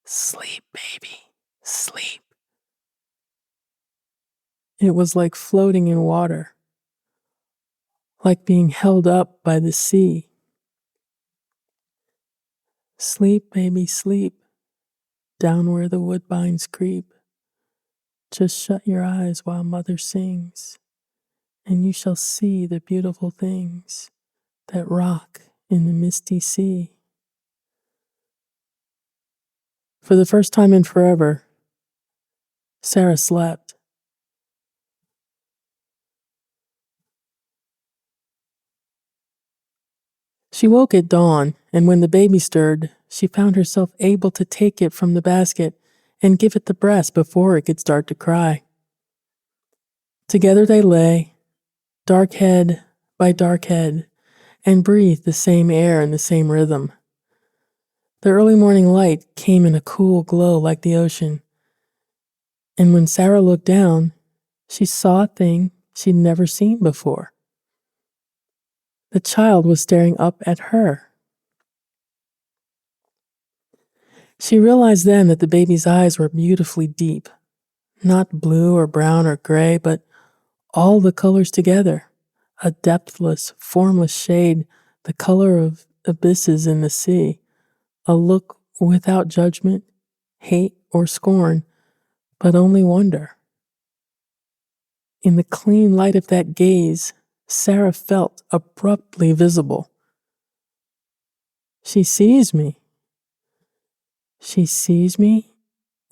Sleep, baby, sleep. It was like floating in water, like being held up by the sea. Sleep, baby, sleep, down where the woodbines creep. Just shut your eyes while mother sings, and you shall see the beautiful things that rock in the misty sea. For the first time in forever, Sarah slept. She woke at dawn, and when the baby stirred, she found herself able to take it from the basket and give it the breast before it could start to cry. Together they lay, dark head by dark head, and breathed the same air and the same rhythm. The early morning light came in a cool glow like the ocean, and when Sarah looked down, she saw a thing she'd never seen before. The child was staring up at her. She realized then that the baby's eyes were beautifully deep, not blue or brown or gray, but all the colors together, a depthless, formless shade, the color of abysses in the sea, a look without judgment, hate, or scorn, but only wonder. In the clean light of that gaze, Sarah felt abruptly visible. She sees me. She sees me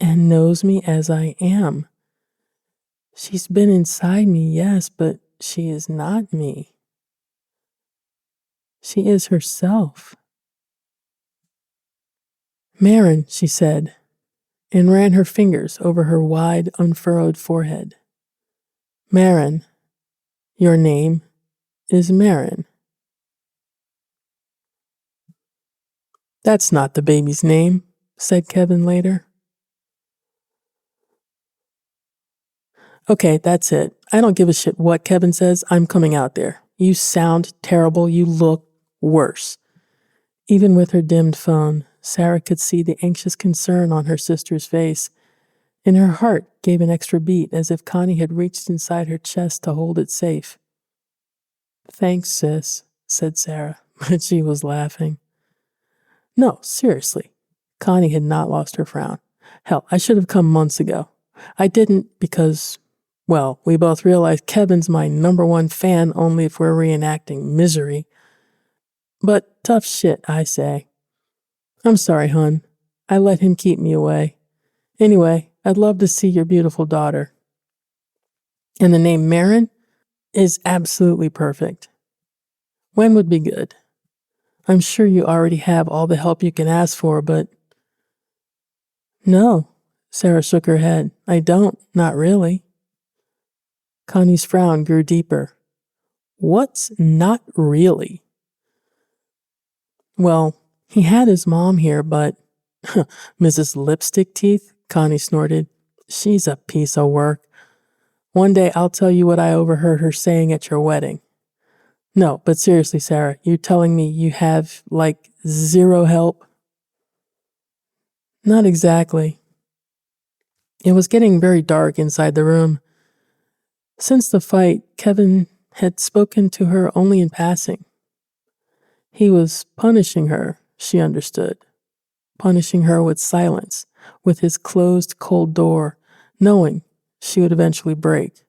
and knows me as I am. She's been inside me, yes, but she is not me. She is herself. Marin, she said, and ran her fingers over her wide, unfurrowed forehead. Marin, your name is Marin. That's not the baby's name, said Kevin later. Okay, that's it. I don't give a shit what Kevin says. I'm coming out there. You sound terrible. You look worse. Even with her dimmed phone, Sarah could see the anxious concern on her sister's face, and her heart gave an extra beat as if Connie had reached inside her chest to hold it safe. Thanks, sis, said Sarah, but she was laughing. No, seriously. Connie had not lost her frown. Hell, I should have come months ago. I didn't because, well, we both realized Kevin's my #1 fan only if we're reenacting misery. But tough shit, I say. I'm sorry, hun. I let him keep me away. Anyway, I'd love to see your beautiful daughter. And the name Marin is absolutely perfect. When would be good? I'm sure you already have all the help you can ask for, but... No, Sarah shook her head. I don't, not really. Connie's frown grew deeper. What's not really? Well, he had his mom here, but... Mrs. Lipstick Teeth? Connie snorted. She's a piece of work. One day I'll tell you what I overheard her saying at your wedding. No, but seriously, Sarah, you're telling me you have, like, zero help? Not exactly. It was getting very dark inside the room. Since the fight, Kevin had spoken to her only in passing. He was punishing her, she understood. Punishing her with silence, with his closed, cold door, knowing she would eventually break.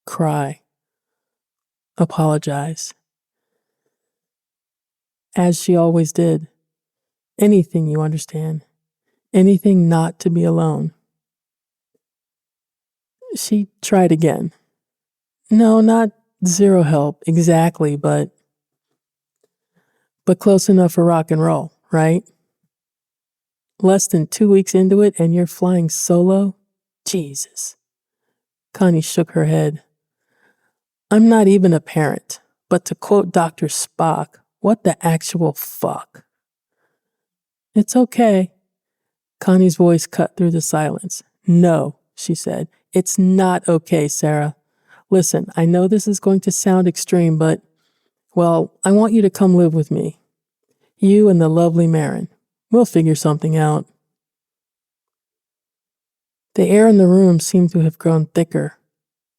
Cry. Apologize. As she always did. Anything, you understand. Anything not to be alone. She tried again. No, not zero help, exactly, but close enough for rock and roll, right? Less than 2 weeks into it and you're flying solo? Jesus. Connie shook her head. I'm not even a parent, but to quote Dr. Spock, what the actual fuck? It's okay. Connie's voice cut through the silence. "No," she said. "It's not okay, Sarah. Listen, I know this is going to sound extreme, but, well, I want you to come live with me. You and the lovely Marin. We'll figure something out." The air in the room seemed to have grown thicker,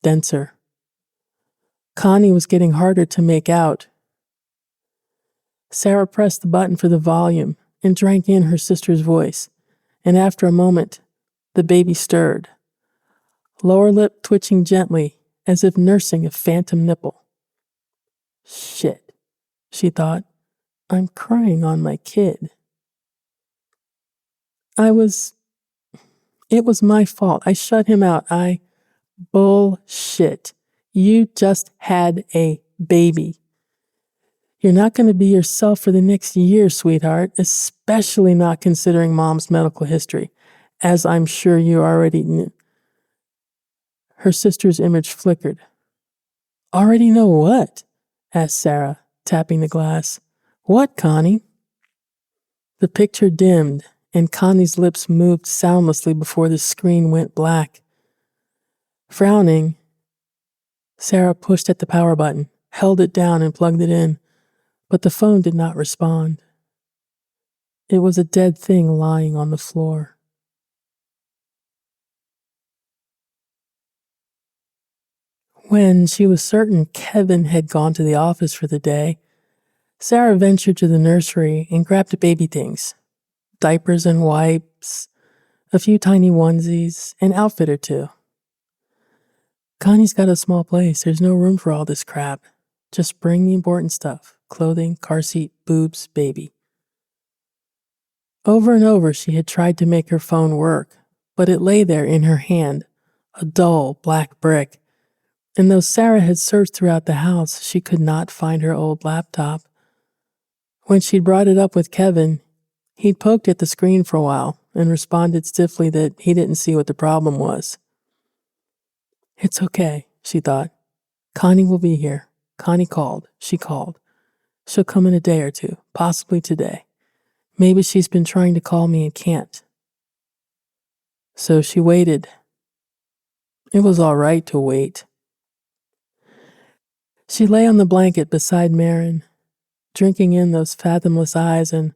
denser. Connie was getting harder to make out. Sarah pressed the button for the volume and drank in her sister's voice, and after a moment, the baby stirred, lower lip twitching gently as if nursing a phantom nipple. "Shit," she thought. "I'm crying on my kid. It was my fault. I shut him out. Bullshit. You just had a baby. You're not going to be yourself for the next year, sweetheart, especially not considering Mom's medical history, as I'm sure you already knew." Her sister's image flickered. "Already know what?" asked Sarah, tapping the glass. "What, Connie?" The picture dimmed, and Connie's lips moved soundlessly before the screen went black. Frowning, Sarah pushed at the power button, held it down, and plugged it in, but the phone did not respond. It was a dead thing lying on the floor. When she was certain Kevin had gone to the office for the day, Sarah ventured to the nursery and grabbed baby things, diapers and wipes, a few tiny onesies, an outfit or two. "Connie's got a small place. There's no room for all this crap. Just bring the important stuff: clothing, car seat, boobs, baby." Over and over she had tried to make her phone work, but it lay there in her hand, a dull black brick, and though Sarah had searched throughout the house, she could not find her old laptop. When she'd brought it up with Kevin, he'd poked at the screen for a while and responded stiffly that he didn't see what the problem was. "It's okay," she thought. "Connie will be here. Connie called. She called. She'll come in a day or two, possibly today. Maybe she's been trying to call me and can't." So she waited. It was all right to wait. She lay on the blanket beside Marin, drinking in those fathomless eyes and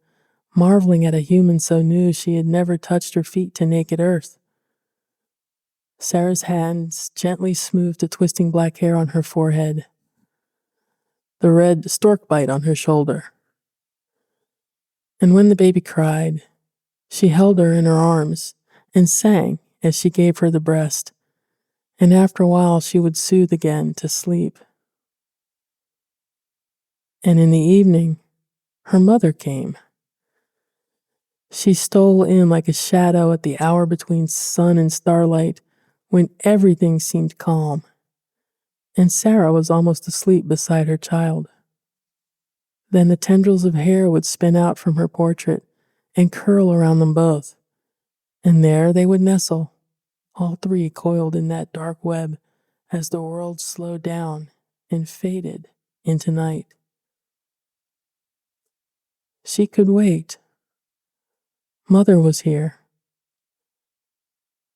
marveling at a human so new she had never touched her feet to naked earth. Sarah's hands gently smoothed the twisting black hair on her forehead, the red stork bite on her shoulder. And when the baby cried, she held her in her arms and sang as she gave her the breast, and after a while she would soothe again to sleep. And in the evening, her mother came. She stole in like a shadow at the hour between sun and starlight, when everything seemed calm, and Sarah was almost asleep beside her child. Then the tendrils of hair would spin out from her portrait and curl around them both, and there they would nestle, all three coiled in that dark web as the world slowed down and faded into night. She could wait. Mother was here.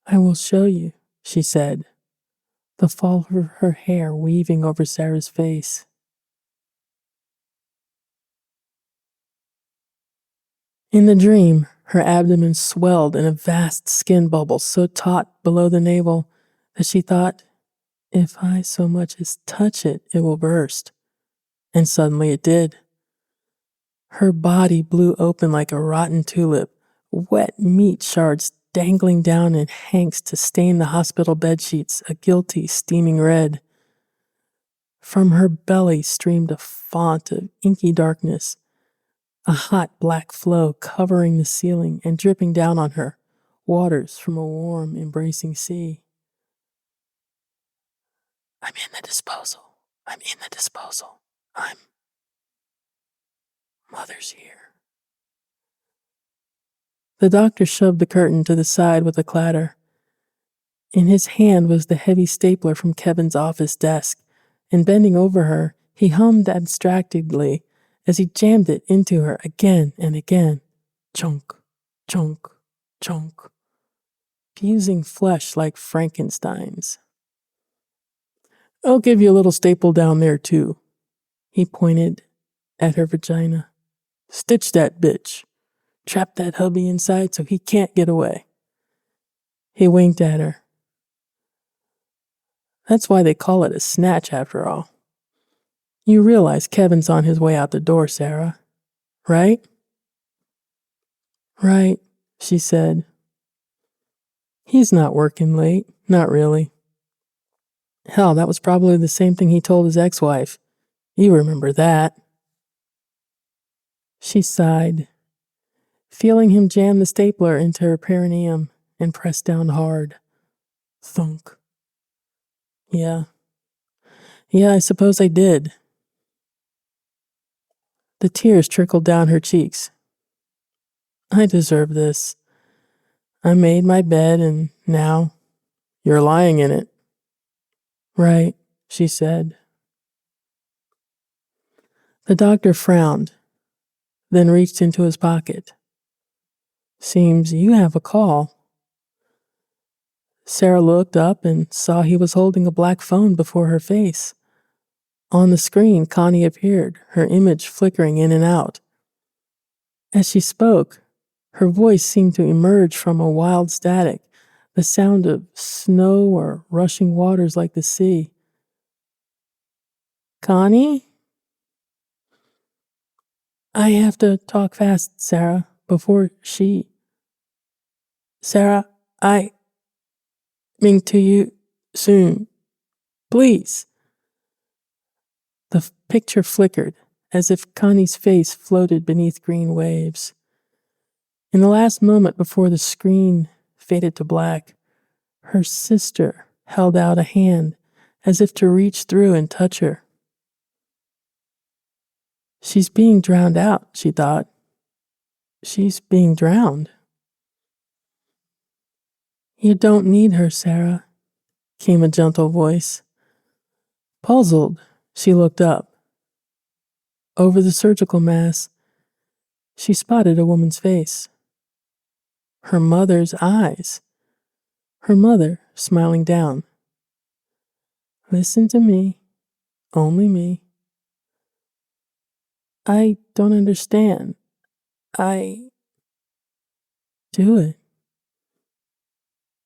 "I will show you," she said, the fall of her hair weaving over Sarah's face. In the dream, her abdomen swelled in a vast skin bubble so taut below the navel that she thought, if I so much as touch it, it will burst. And suddenly it did. Her body blew open like a rotten tulip, wet meat shards dangling down in hanks to stain the hospital bedsheets a guilty, steaming red. From her belly streamed a fount of inky darkness, a hot black flow covering the ceiling and dripping down on her, waters from a warm, embracing sea. I'm in the disposal. Mother's here. The doctor shoved the curtain to the side with a clatter. In his hand was the heavy stapler from Kevin's office desk, and bending over her, he hummed abstractedly as he jammed it into her again and again. Chunk, chunk, chunk, fusing flesh like Frankenstein's. I'll give you a little staple down there, too. He pointed at her vagina. Stitch that bitch. Trap that hubby inside so he can't get away. He winked at her. That's why they call it a snatch, after all. You realize Kevin's on his way out the door, Sarah, right? Right, she said. He's not working late, not really. Hell, that was probably the same thing he told his ex-wife. You remember that. She sighed, feeling him jam the stapler into her perineum and press down hard. Thunk. Yeah, I suppose I did. The tears trickled down her cheeks. I deserve this. I made my bed and now you're lying in it. Right, she said. The doctor frowned, then reached into his pocket. Seems you have a call. Sarah looked up and saw he was holding a black phone before her face. On the screen, Connie appeared, her image flickering in and out. As she spoke, her voice seemed to emerge from a wild static, the sound of snow or rushing waters like the sea. Connie? I have to talk fast, Sarah, before she... Sarah, Coming to you soon. Please. The picture flickered, as if Connie's face floated beneath green waves. In the last moment before the screen faded to black, her sister held out a hand, as if to reach through and touch her. She's being drowned out, she thought. She's being drowned. You don't need her, Sarah, came a gentle voice. Puzzled, she looked up. Over the surgical mask, she spotted a woman's face. Her mother's eyes. Her mother smiling down. Listen to me, only me. I don't understand. Do it.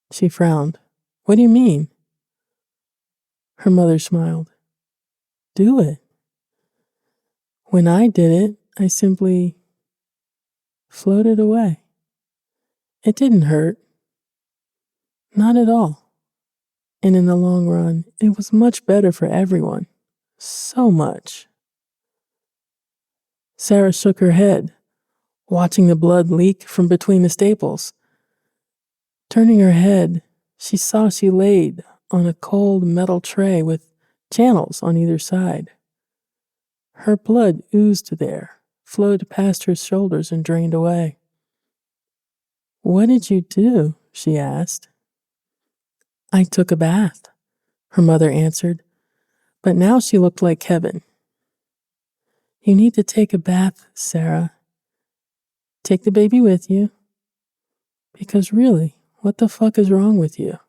She frowned. What do you mean? Her mother smiled. Do it. When I did it, I simply floated away. It didn't hurt. Not at all. And in the long run, it was much better for everyone. So much. Sarah shook her head, watching the blood leak from between the staples. Turning her head, she saw she laid on a cold metal tray with channels on either side. Her blood oozed there, flowed past her shoulders and drained away. What did you do? She asked. I took a bath, her mother answered, but now she looked like Kevin. You need to take a bath, Sarah. Take the baby with you. Because really, what the fuck is wrong with you?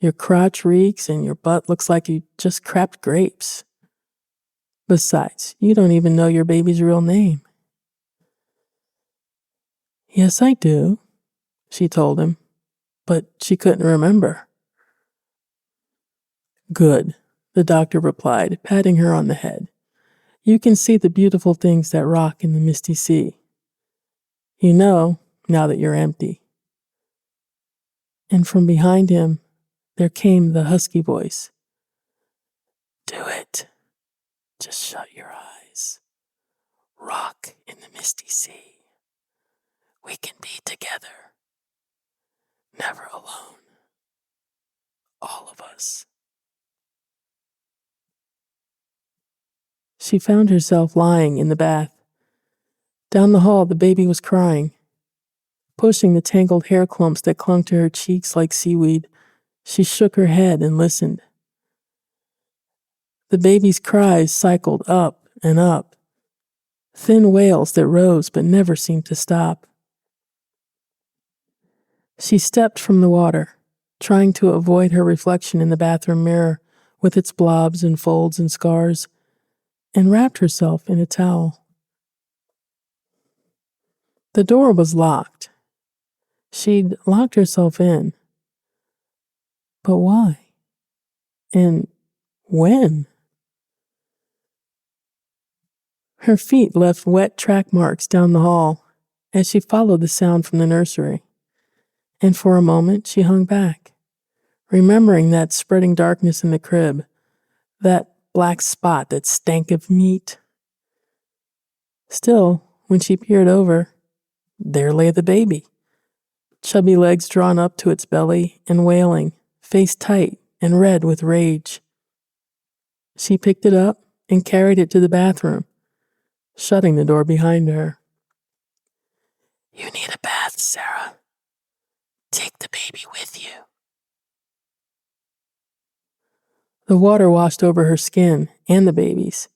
Your crotch reeks and your butt looks like you just crapped grapes. Besides, you don't even know your baby's real name. Yes, I do, she told him, but she couldn't remember. Good, the doctor replied, patting her on the head. You can see the beautiful things that rock in the misty sea. You know, now that you're empty. And from behind him, there came the husky voice. Do it. Just shut your eyes. Rock in the misty sea. We can be together. Never alone. All of us. She found herself lying in the bath. Down the hall, the baby was crying. Pushing the tangled hair clumps that clung to her cheeks like seaweed, she shook her head and listened. The baby's cries cycled up and up, thin wails that rose but never seemed to stop. She stepped from the water, trying to avoid her reflection in the bathroom mirror with its blobs and folds and scars, and wrapped herself in a towel. The door was locked. She'd locked herself in. But why? And when? Her feet left wet track marks down the hall as she followed the sound from the nursery. And for a moment she hung back, remembering that spreading darkness in the crib, that black spot that stank of meat. Still, when she peered over, there lay the baby, chubby legs drawn up to its belly and wailing, face tight and red with rage. She picked it up and carried it to the bathroom, shutting the door behind her. "You need a bath, Sarah. Take the baby with you." The water washed over her skin and the baby's,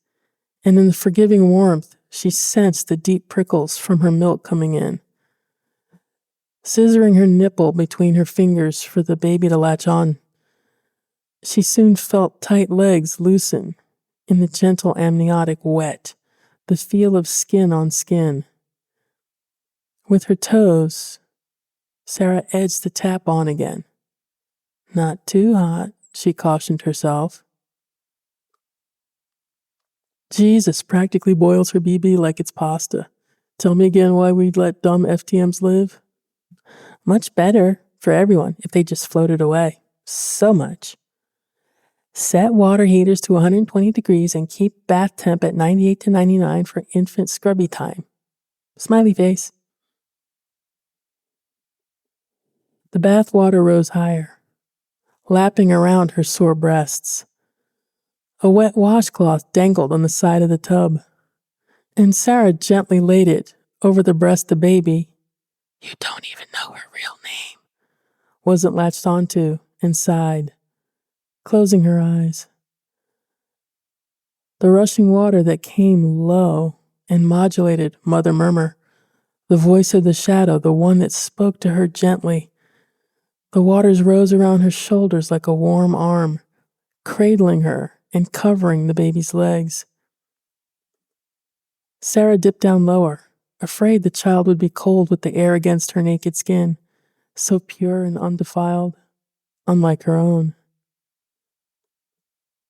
and in the forgiving warmth, she sensed the deep prickles from her milk coming in. Scissoring her nipple between her fingers for the baby to latch on, she soon felt tight legs loosen in the gentle amniotic wet, the feel of skin on skin. With her toes, Sarah edged the tap on again. Not too hot, she cautioned herself. Jesus practically boils her BB like it's pasta. Tell me again why we'd let dumb FTMs live? Much better for everyone if they just floated away. So much. Set water heaters to 120 degrees and keep bath temp at 98 to 99 for infant scrubby time. Smiley face. The bath water rose higher, lapping around her sore breasts. A wet washcloth dangled on the side of the tub, and Sarah gently laid it over the breast the baby, you don't even know her real name, wasn't latched onto, and sighed, closing her eyes. The rushing water that came low and modulated Mother Murmur, the voice of the shadow, the one that spoke to her gently. The waters rose around her shoulders like a warm arm, cradling her and covering the baby's legs. Sarah dipped down lower, afraid the child would be cold with the air against her naked skin, so pure and undefiled, unlike her own.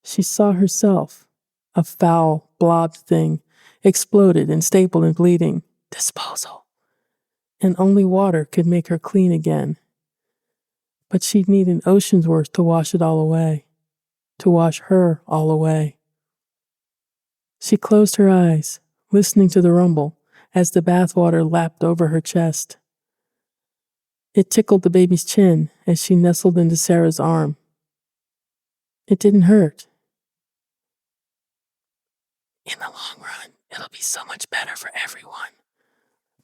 She saw herself, a foul, blobbed thing, exploded and stapled and bleeding. Disposal. And only water could make her clean again. But she'd need an ocean's worth to wash it all away, to wash her all away. She closed her eyes, listening to the rumble as the bathwater lapped over her chest. It tickled the baby's chin as she nestled into Sarah's arm. It didn't hurt. In the long run, it'll be so much better for everyone.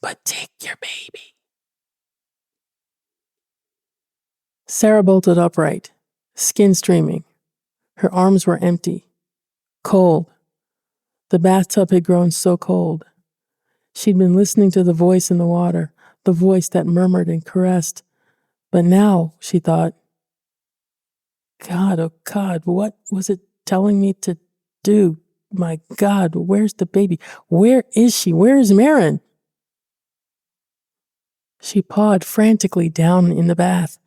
But take your baby. Sarah bolted upright, skin streaming. Her arms were empty, cold. The bathtub had grown so cold. She'd been listening to the voice in the water, the voice that murmured and caressed. But now, she thought, God, oh God, what was it telling me to do? My God, where's the baby? Where is she? Where is Marin? She pawed frantically down in the bath,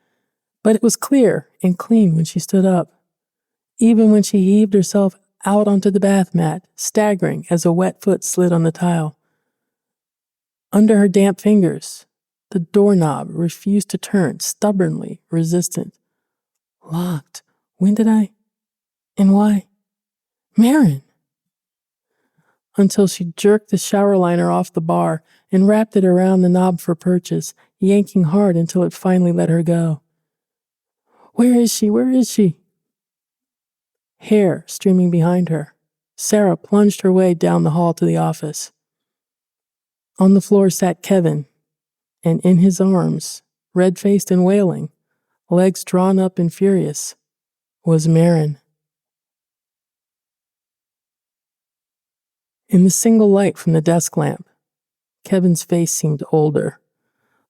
but it was clear and clean when she stood up, even when she heaved herself out onto the bath mat, staggering as a wet foot slid on the tile. Under her damp fingers, the doorknob refused to turn, stubbornly resistant. Locked. When did I? And why? Marin! Until she jerked the shower liner off the bar and wrapped it around the knob for purchase, yanking hard until it finally let her go. Where is she? Where is she? Hair streaming behind her, Sarah plunged her way down the hall to the office. On the floor sat Kevin, and in his arms, red-faced and wailing, legs drawn up and furious, was Marin. In the single light from the desk lamp, Kevin's face seemed older,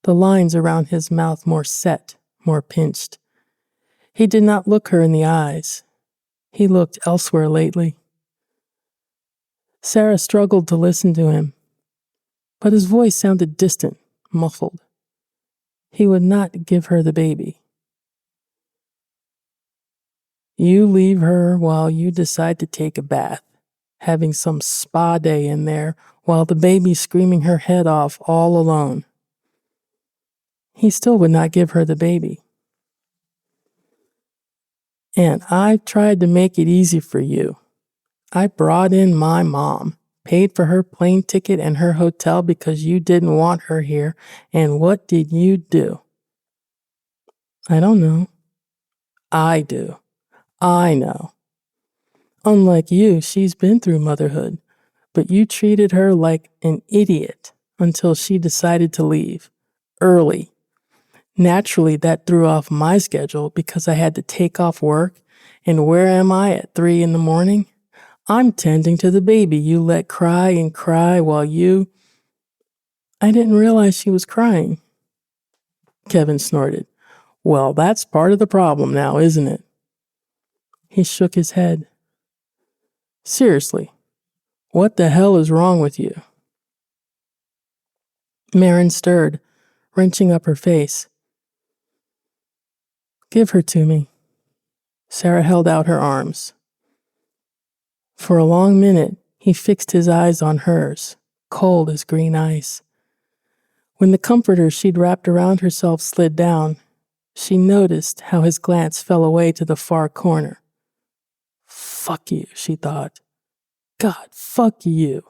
the lines around his mouth more set, more pinched. He did not look her in the eyes. He looked elsewhere lately. Sarah struggled to listen to him, but his voice sounded distant, muffled. He would not give her the baby. You leave her while you decide to take a bath, having some spa day in there while the baby's screaming her head off all alone. He still would not give her the baby. And I tried to make it easy for you. I brought in my mom, paid for her plane ticket and her hotel because you didn't want her here, and what did you do? I don't know. I do. I know. Unlike you, she's been through motherhood, but you treated her like an idiot until she decided to leave, early. Naturally, that threw off my schedule because I had to take off work, and where am I at 3 a.m? I'm tending to the baby you let cry and cry while you... I didn't realize she was crying. Kevin snorted. Well, that's part of the problem now, isn't it? He shook his head. Seriously, what the hell is wrong with you? Marin stirred, wrenching up her face. Give her to me. Sarah held out her arms. For a long minute, he fixed his eyes on hers, cold as green ice. When the comforter she'd wrapped around herself slid down, she noticed how his glance fell away to the far corner. Fuck you, she thought. God, fuck you.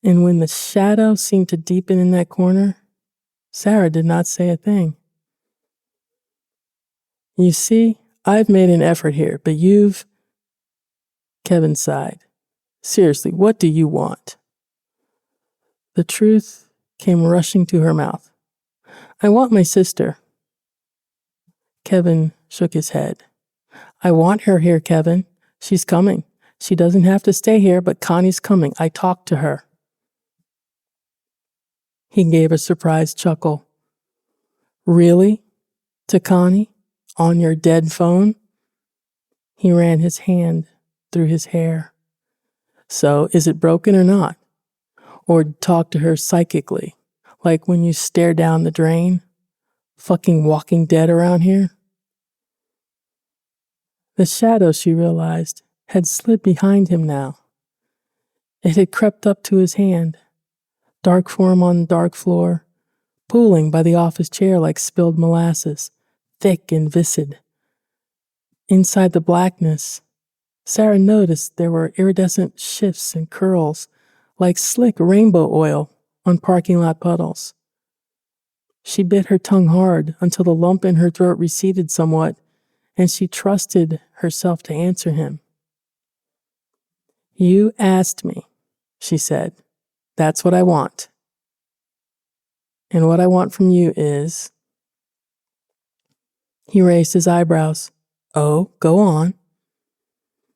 And when the shadow seemed to deepen in that corner, Sarah did not say a thing. You see, I've made an effort here, but you've... Kevin sighed. Seriously, what do you want? The truth came rushing to her mouth. I want my sister. Kevin shook his head. I want her here, Kevin. She's coming. She doesn't have to stay here, but Connie's coming. I talked to her. He gave a surprised chuckle. Really? To Connie? On your dead phone? He ran his hand through his hair. So, is it broken or not? Or talk to her psychically, like when you stare down the drain? Fucking Walking Dead around here? The shadow, she realized, had slid behind him now. It had crept up to his hand, dark form on the dark floor, pooling by the office chair like spilled molasses, thick and viscid. Inside the blackness, Sarah noticed there were iridescent shifts and curls, like slick rainbow oil on parking lot puddles. She bit her tongue hard until the lump in her throat receded somewhat, and she trusted herself to answer him. You asked me, she said. That's what I want. And what I want from you is... He raised his eyebrows. Oh, go on.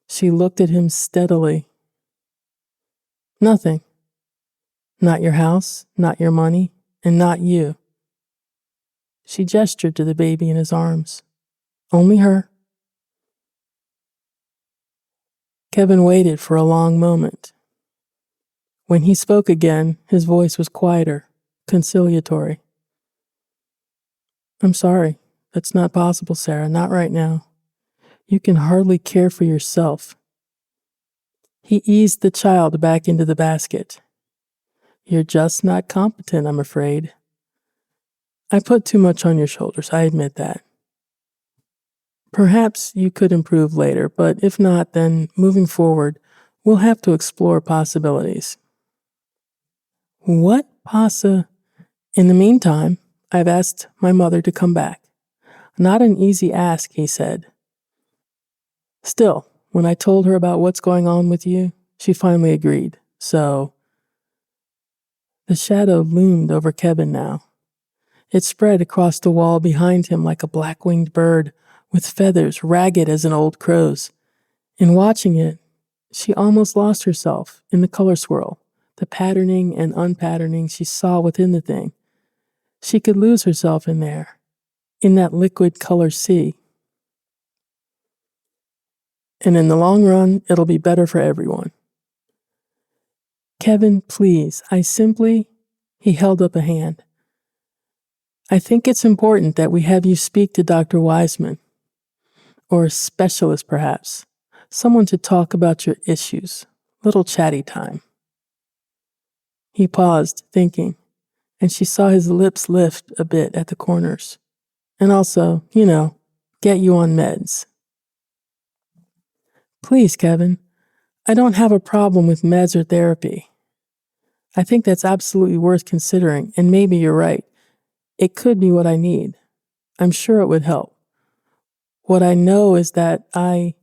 She looked at him steadily. Nothing. Not your house, not your money, and not you. She gestured to the baby in his arms. Only her. Kevin waited for a long moment. When he spoke again, his voice was quieter, conciliatory. I'm sorry. That's not possible, Sarah. Not right now. You can hardly care for yourself. He eased the child back into the basket. You're just not competent, I'm afraid. I put too much on your shoulders, I admit that. Perhaps you could improve later, but if not, then moving forward, we'll have to explore possibilities. What In the meantime, I've asked my mother to come back. Not an easy ask, he said. Still, when I told her about what's going on with you, she finally agreed. So, the shadow loomed over Kevin now. It spread across the wall behind him like a black-winged bird with feathers ragged as an old crow's. In watching it, she almost lost herself in the color swirl, the patterning and unpatterning she saw within the thing. She could lose herself in there, in that liquid color sea. And in the long run, it'll be better for everyone. Kevin, please, he held up a hand. I think it's important that we have you speak to Dr. Wiseman, or a specialist perhaps, someone to talk about your issues, little chatty time. He paused, thinking, and she saw his lips lift a bit at the corners. And also, get you on meds. Please, Kevin, I don't have a problem with meds or therapy. I think that's absolutely worth considering, and maybe you're right. It could be what I need. I'm sure it would help. What I know is that I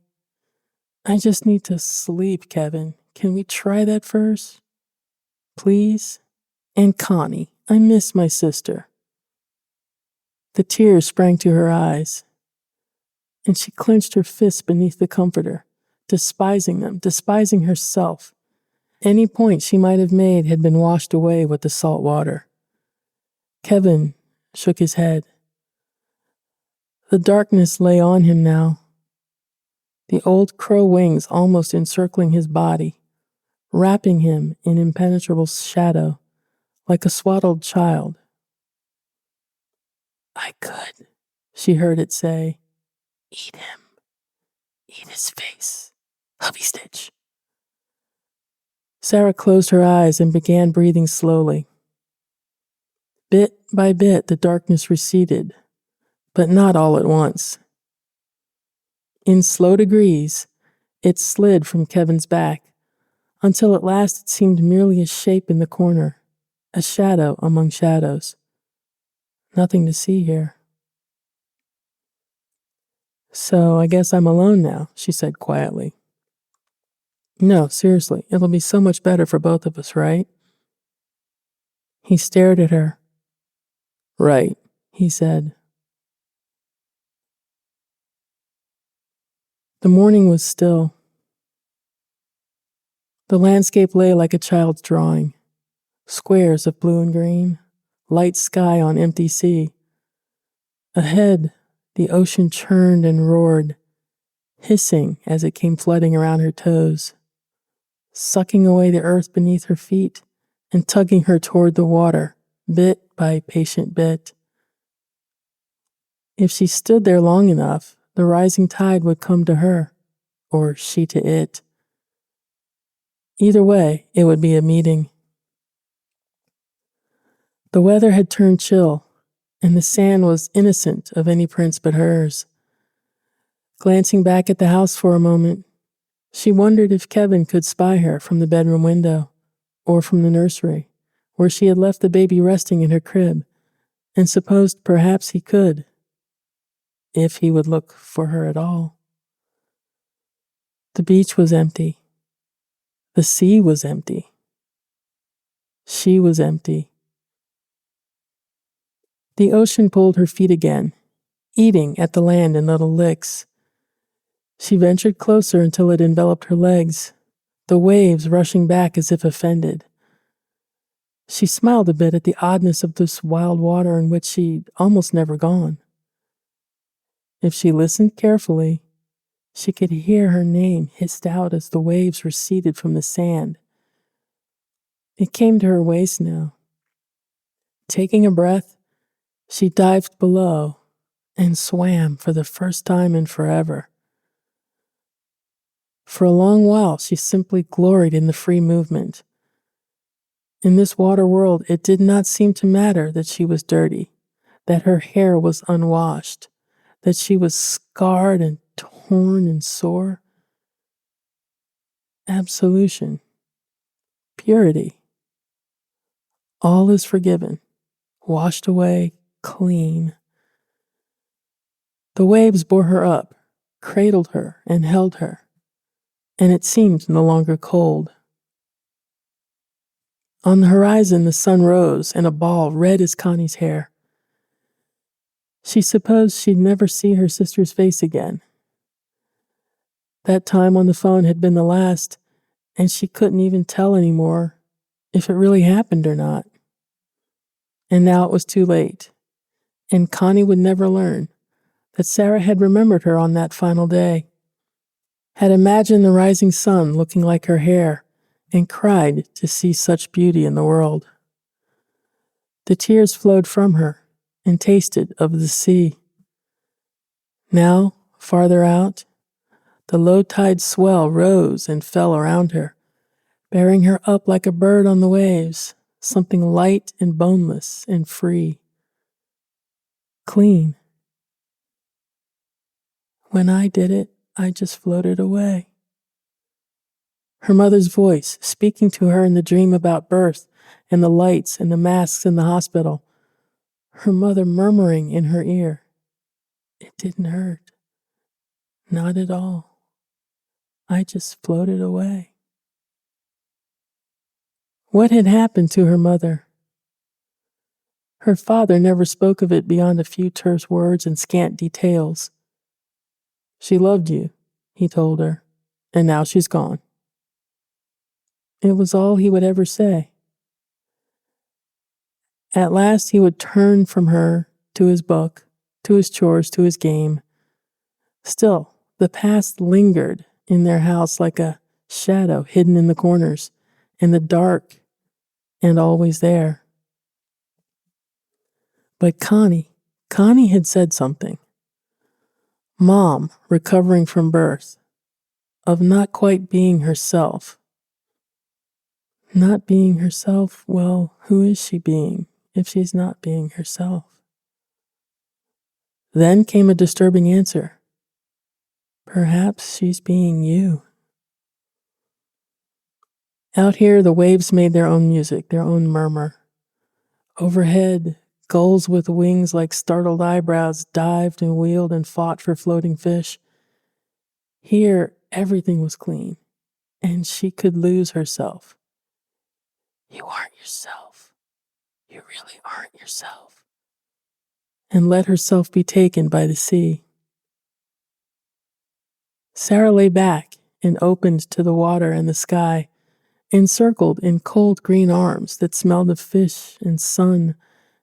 just need to sleep, Kevin. Can we try that first? Please? And Connie, I miss my sister. The tears sprang to her eyes, and she clenched her fists beneath the comforter, despising them, despising herself. Any point she might have made had been washed away with the salt water. Kevin shook his head. The darkness lay on him now, the old crow wings almost encircling his body, wrapping him in impenetrable shadow, like a swaddled child. I could, she heard it say. Eat him. Eat his face. Hubby Stitch. Sarah closed her eyes and began breathing slowly. Bit by bit, the darkness receded, but not all at once. In slow degrees, it slid from Kevin's back, until at last it seemed merely a shape in the corner, a shadow among shadows. Nothing to see here. So I guess I'm alone now, she said quietly. No, seriously, it'll be so much better for both of us, right? He stared at her. Right, he said. The morning was still. The landscape lay like a child's drawing. Squares of blue and green, light sky on empty sea. Ahead, the ocean churned and roared, hissing as it came flooding around her toes, sucking away the earth beneath her feet and tugging her toward the water, bit by patient bit. If she stood there long enough, the rising tide would come to her, or she to it. Either way, it would be a meeting. The weather had turned chill, and the sand was innocent of any prints but hers. Glancing back at the house for a moment, she wondered if Kevin could spy her from the bedroom window, or from the nursery, where she had left the baby resting in her crib, and supposed perhaps he could, if he would look for her at all. The beach was empty. The sea was empty. She was empty. The ocean pulled her feet again, eating at the land in little licks. She ventured closer until it enveloped her legs, the waves rushing back as if offended. She smiled a bit at the oddness of this wild water in which she'd almost never gone. If she listened carefully, she could hear her name hissed out as the waves receded from the sand. It came to her waist now. Taking a breath, she dived below and swam for the first time in forever. For a long while, she simply gloried in the free movement. In this water world, it did not seem to matter that she was dirty, that her hair was unwashed, that she was scarred and torn and sore. Absolution. Purity. All is forgiven, washed away, clean. The waves bore her up, cradled her, and held her, and it seemed no longer cold. On the horizon, the sun rose in a ball red as Connie's hair. She supposed she'd never see her sister's face again. That time on the phone had been the last, and she couldn't even tell anymore if it really happened or not. And now it was too late, and Connie would never learn that Sarah had remembered her on that final day, had imagined the rising sun looking like her hair, and cried to see such beauty in the world. The tears flowed from her and tasted of the sea. Now, farther out, the low-tide swell rose and fell around her, bearing her up like a bird on the waves, something light and boneless and free. Clean. When I did it, I just floated away. Her mother's voice, speaking to her in the dream about birth and the lights and the masks in the hospital. Her mother murmuring in her ear, "It didn't hurt. Not at all. I just floated away." What had happened to her mother? Her father never spoke of it beyond a few terse words and scant details. "She loved you," he told her, "and now she's gone." It was all he would ever say. At last he would turn from her to his book, to his chores, to his game. Still, the past lingered in their house like a shadow hidden in the corners, in the dark and always there. But Connie had said something. Mom, recovering from birth, of not quite being herself. Not being herself, well, who is she being if she's not being herself? Then came a disturbing answer. Perhaps she's being you. Out here, the waves made their own music, their own murmur. Overhead, gulls with wings like startled eyebrows dived and wheeled and fought for floating fish. Here, everything was clean, and she could lose herself. You aren't yourself. You really aren't yourself. And let herself be taken by the sea. Sarah lay back and opened to the water and the sky, encircled in cold green arms that smelled of fish and sun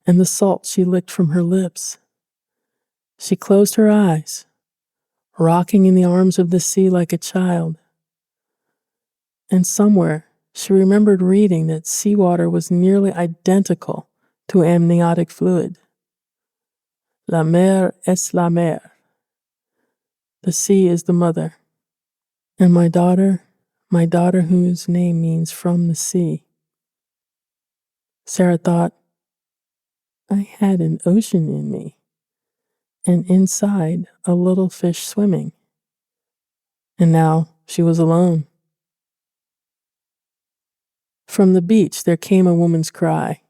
and the salt she licked from her lips. She closed her eyes, rocking in the arms of the sea like a child. And somewhere she remembered reading that seawater was nearly identical to amniotic fluid. La mer es la mer. The sea is the mother. And my daughter whose name means from the sea. Sarah thought, I had an ocean in me, and inside a little fish swimming. And now she was alone. From the beach there came a woman's cry.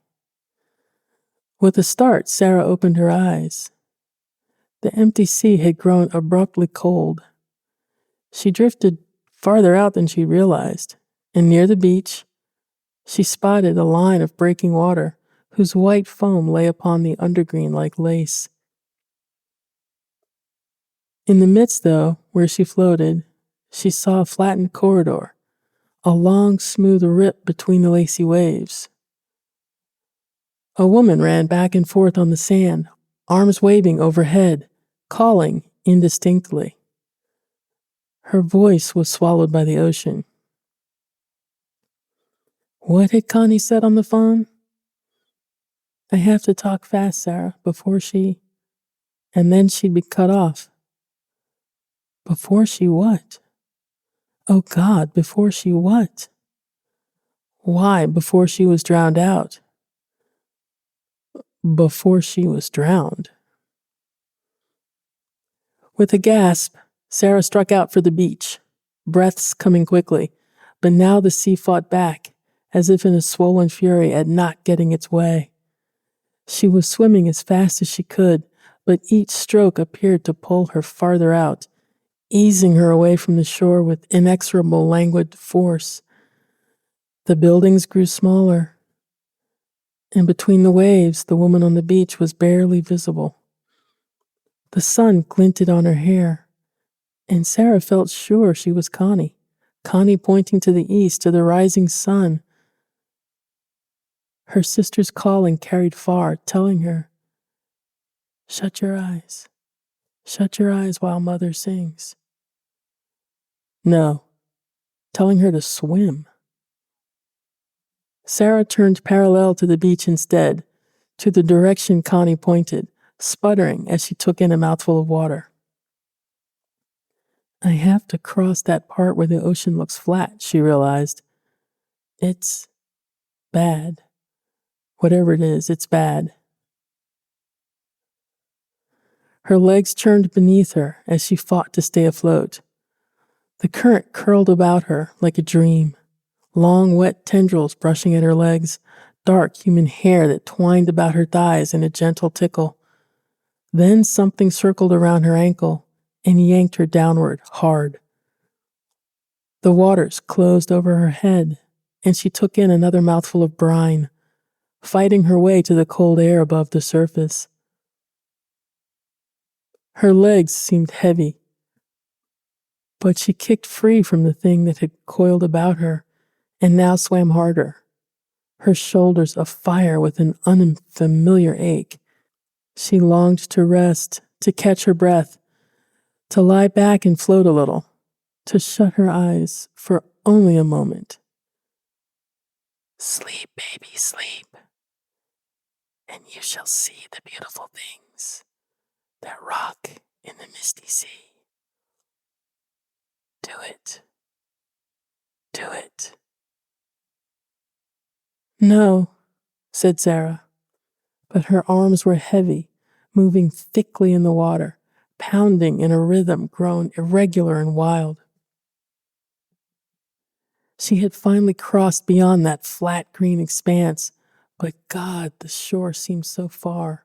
With a start, Sarah opened her eyes. The empty sea had grown abruptly cold. She drifted farther out than she realized, and near the beach, she spotted a line of breaking water whose white foam lay upon the undergreen like lace. In the midst, though, where she floated, she saw a flattened corridor, a long, smooth rip between the lacy waves. A woman ran back and forth on the sand, arms waving overhead, calling indistinctly. Her voice was swallowed by the ocean. What had Connie said on the phone? I have to talk fast, Sarah, before she... And then she'd be cut off. Before she what? Oh God, before she what? Why, before she was drowned out? Before she was drowned. With a gasp, Sarah struck out for the beach, breaths coming quickly, but now the sea fought back, as if in a swollen fury at not getting its way. She was swimming as fast as she could, but each stroke appeared to pull her farther out, easing her away from the shore with inexorable languid force. The buildings grew smaller, and between the waves, the woman on the beach was barely visible. The sun glinted on her hair, and Sarah felt sure she was Connie pointing to the east, to the rising sun. Her sister's calling carried far, telling her, "Shut your eyes. Shut your eyes while Mother sings." No, telling her to swim. Sarah turned parallel to the beach instead, to the direction Connie pointed, sputtering as she took in a mouthful of water. I have to cross that part where the ocean looks flat, she realized. It's bad. Whatever it is, it's bad. Her legs churned beneath her as she fought to stay afloat. The current curled about her like a dream, long wet tendrils brushing at her legs, dark human hair that twined about her thighs in a gentle tickle. Then something circled around her ankle and yanked her downward hard. The waters closed over her head, and she took in another mouthful of brine, fighting her way to the cold air above the surface. Her legs seemed heavy, but she kicked free from the thing that had coiled about her and now swam harder, her shoulders afire with an unfamiliar ache. She longed to rest, to catch her breath, to lie back and float a little, to shut her eyes for only a moment. Sleep, baby, sleep, and you shall see the beautiful things that rock in the misty sea. Do it. Do it. No, said Sarah, but her arms were heavy, moving thickly in the water, pounding in a rhythm grown irregular and wild. She had finally crossed beyond that flat green expanse, but God, the shore seemed so far,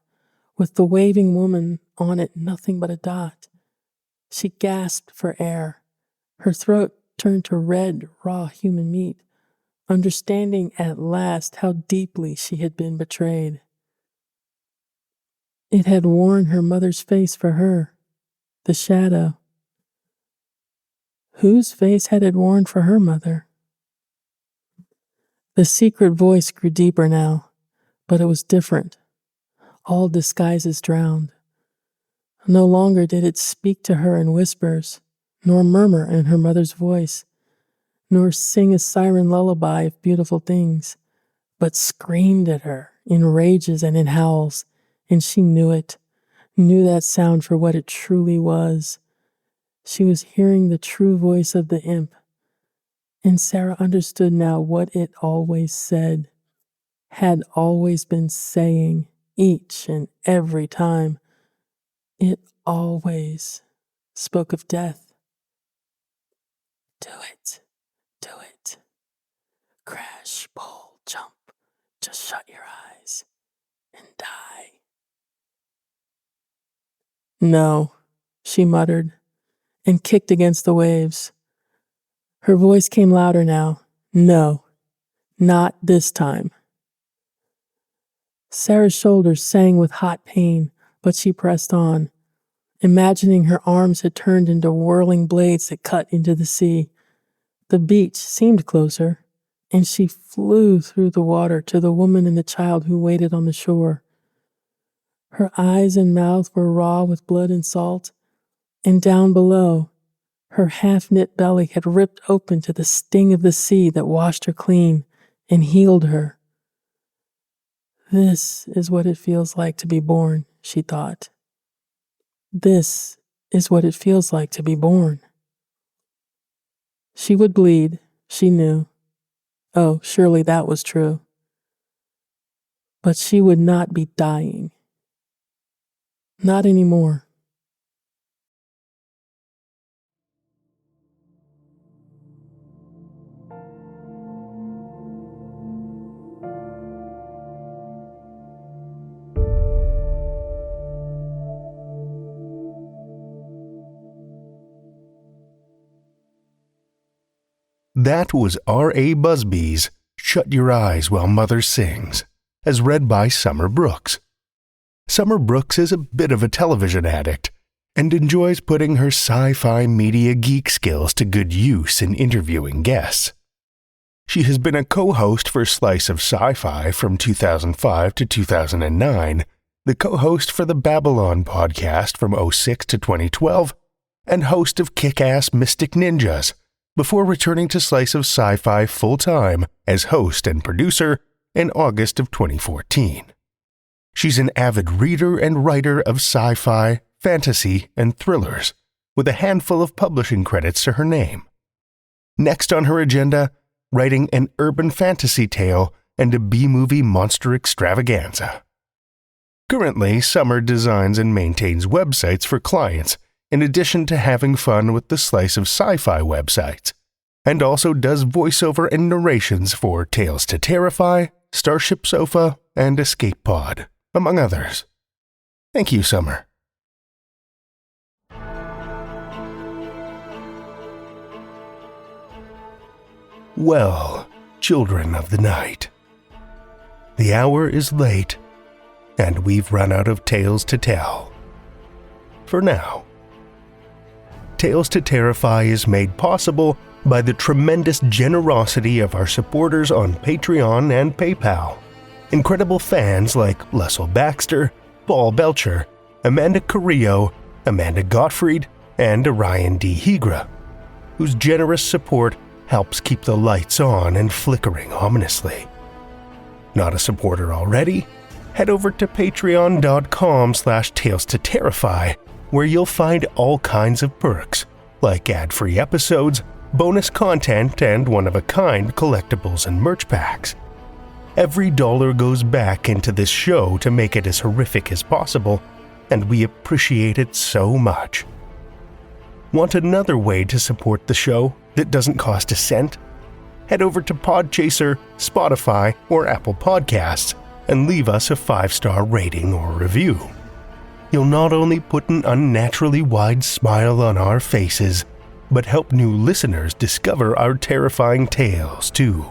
with the waving woman on it nothing but a dot. She gasped for air. Her throat turned to red, raw human meat, understanding at last how deeply she had been betrayed. It had worn her mother's face for her, the shadow. Whose face had it worn for her mother? The secret voice grew deeper now, but it was different. All disguises drowned. No longer did it speak to her in whispers, nor murmur in her mother's voice, nor sing a siren lullaby of beautiful things, but screamed at her in rages and in howls, and she knew it, knew that sound for what it truly was. She was hearing the true voice of the imp, and Sarah understood now what it always said, had always been saying each and every time. It always spoke of death. Do it, do it. Crash, pull, jump. Just shut your eyes and die. No, she muttered, and kicked against the waves. Her voice came louder now. No, not this time. Sarah's shoulders sang with hot pain, but she pressed on, imagining her arms had turned into whirling blades that cut into the sea. The beach seemed closer, and she flew through the water to the woman and the child who waited on the shore. Her eyes and mouth were raw with blood and salt, and down below, her half-knit belly had ripped open to the sting of the sea that washed her clean and healed her. This is what it feels like to be born, she thought. This is what it feels like to be born. She would bleed, she knew. Oh, surely that was true. But she would not be dying. Not anymore. That was R.A. Busby's Shut Your Eyes While Mother Sings, as read by Summer Brooks. Summer Brooks is a bit of a television addict and enjoys putting her sci-fi media geek skills to good use in interviewing guests. She has been a co-host for Slice of Sci-Fi from 2005 to 2009, the co-host for the Babylon podcast from 2006 to 2012, and host of Kick-Ass Mystic Ninjas, before returning to Slice of Sci-Fi full-time as host and producer in August of 2014. She's an avid reader and writer of sci-fi, fantasy, and thrillers, with a handful of publishing credits to her name. Next on her agenda, writing an urban fantasy tale and a B-movie monster extravaganza. Currently, Summer designs and maintains websites for clients, in addition to having fun with the Slice of Sci-Fi websites, and also does voiceover and narrations for Tales to Terrify, Starship Sofa, and Escape Pod, among others. Thank you, Summer. Well, children of the night, the hour is late, and we've run out of tales to tell. For now. Tales to Terrify is made possible by the tremendous generosity of our supporters on Patreon and PayPal. Incredible fans like Lestle Baxter, Belcher, Amanda Carrillo, Amanda Gottfried, and Orion D. Hegre, whose generous support helps keep the lights on and flickering ominously. Not a supporter already? Head over to patreon.com/Tales to Terrify, where you'll find all kinds of perks, like ad-free episodes, bonus content, and one-of-a-kind collectibles and merch packs. Every dollar goes back into this show to make it as horrific as possible, and we appreciate it so much. Want another way to support the show that doesn't cost a cent? Head over to Podchaser, Spotify, or Apple Podcasts and leave us a 5-star rating or review. You'll not only put an unnaturally wide smile on our faces, but help new listeners discover our terrifying tales too.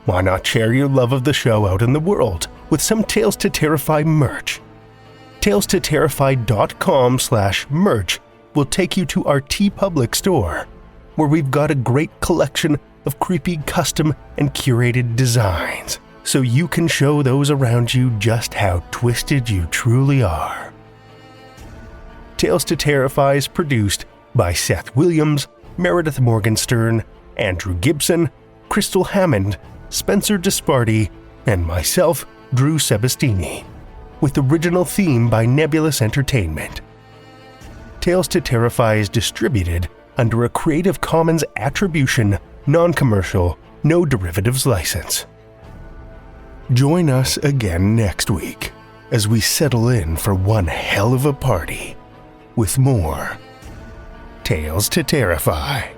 Why not share your love of the show out in the world with some Tales to Terrify merch? TalesToTerrify.com/merch will take you to our TeePublic store, where we've got a great collection of creepy custom and curated designs, so you can show those around you just how twisted you truly are. Tales to Terrify is produced by Seth Williams, Meredith Morgenstern, Andrew Gibson, Crystal Hammond, Spencer Disparty, and myself, Drew Sebastini, with original theme by Nebulous Entertainment. Tales to Terrify is distributed under a Creative Commons Attribution, Non-Commercial, No Derivatives license. Join us again next week as we settle in for one hell of a party with more Tales to Terrify.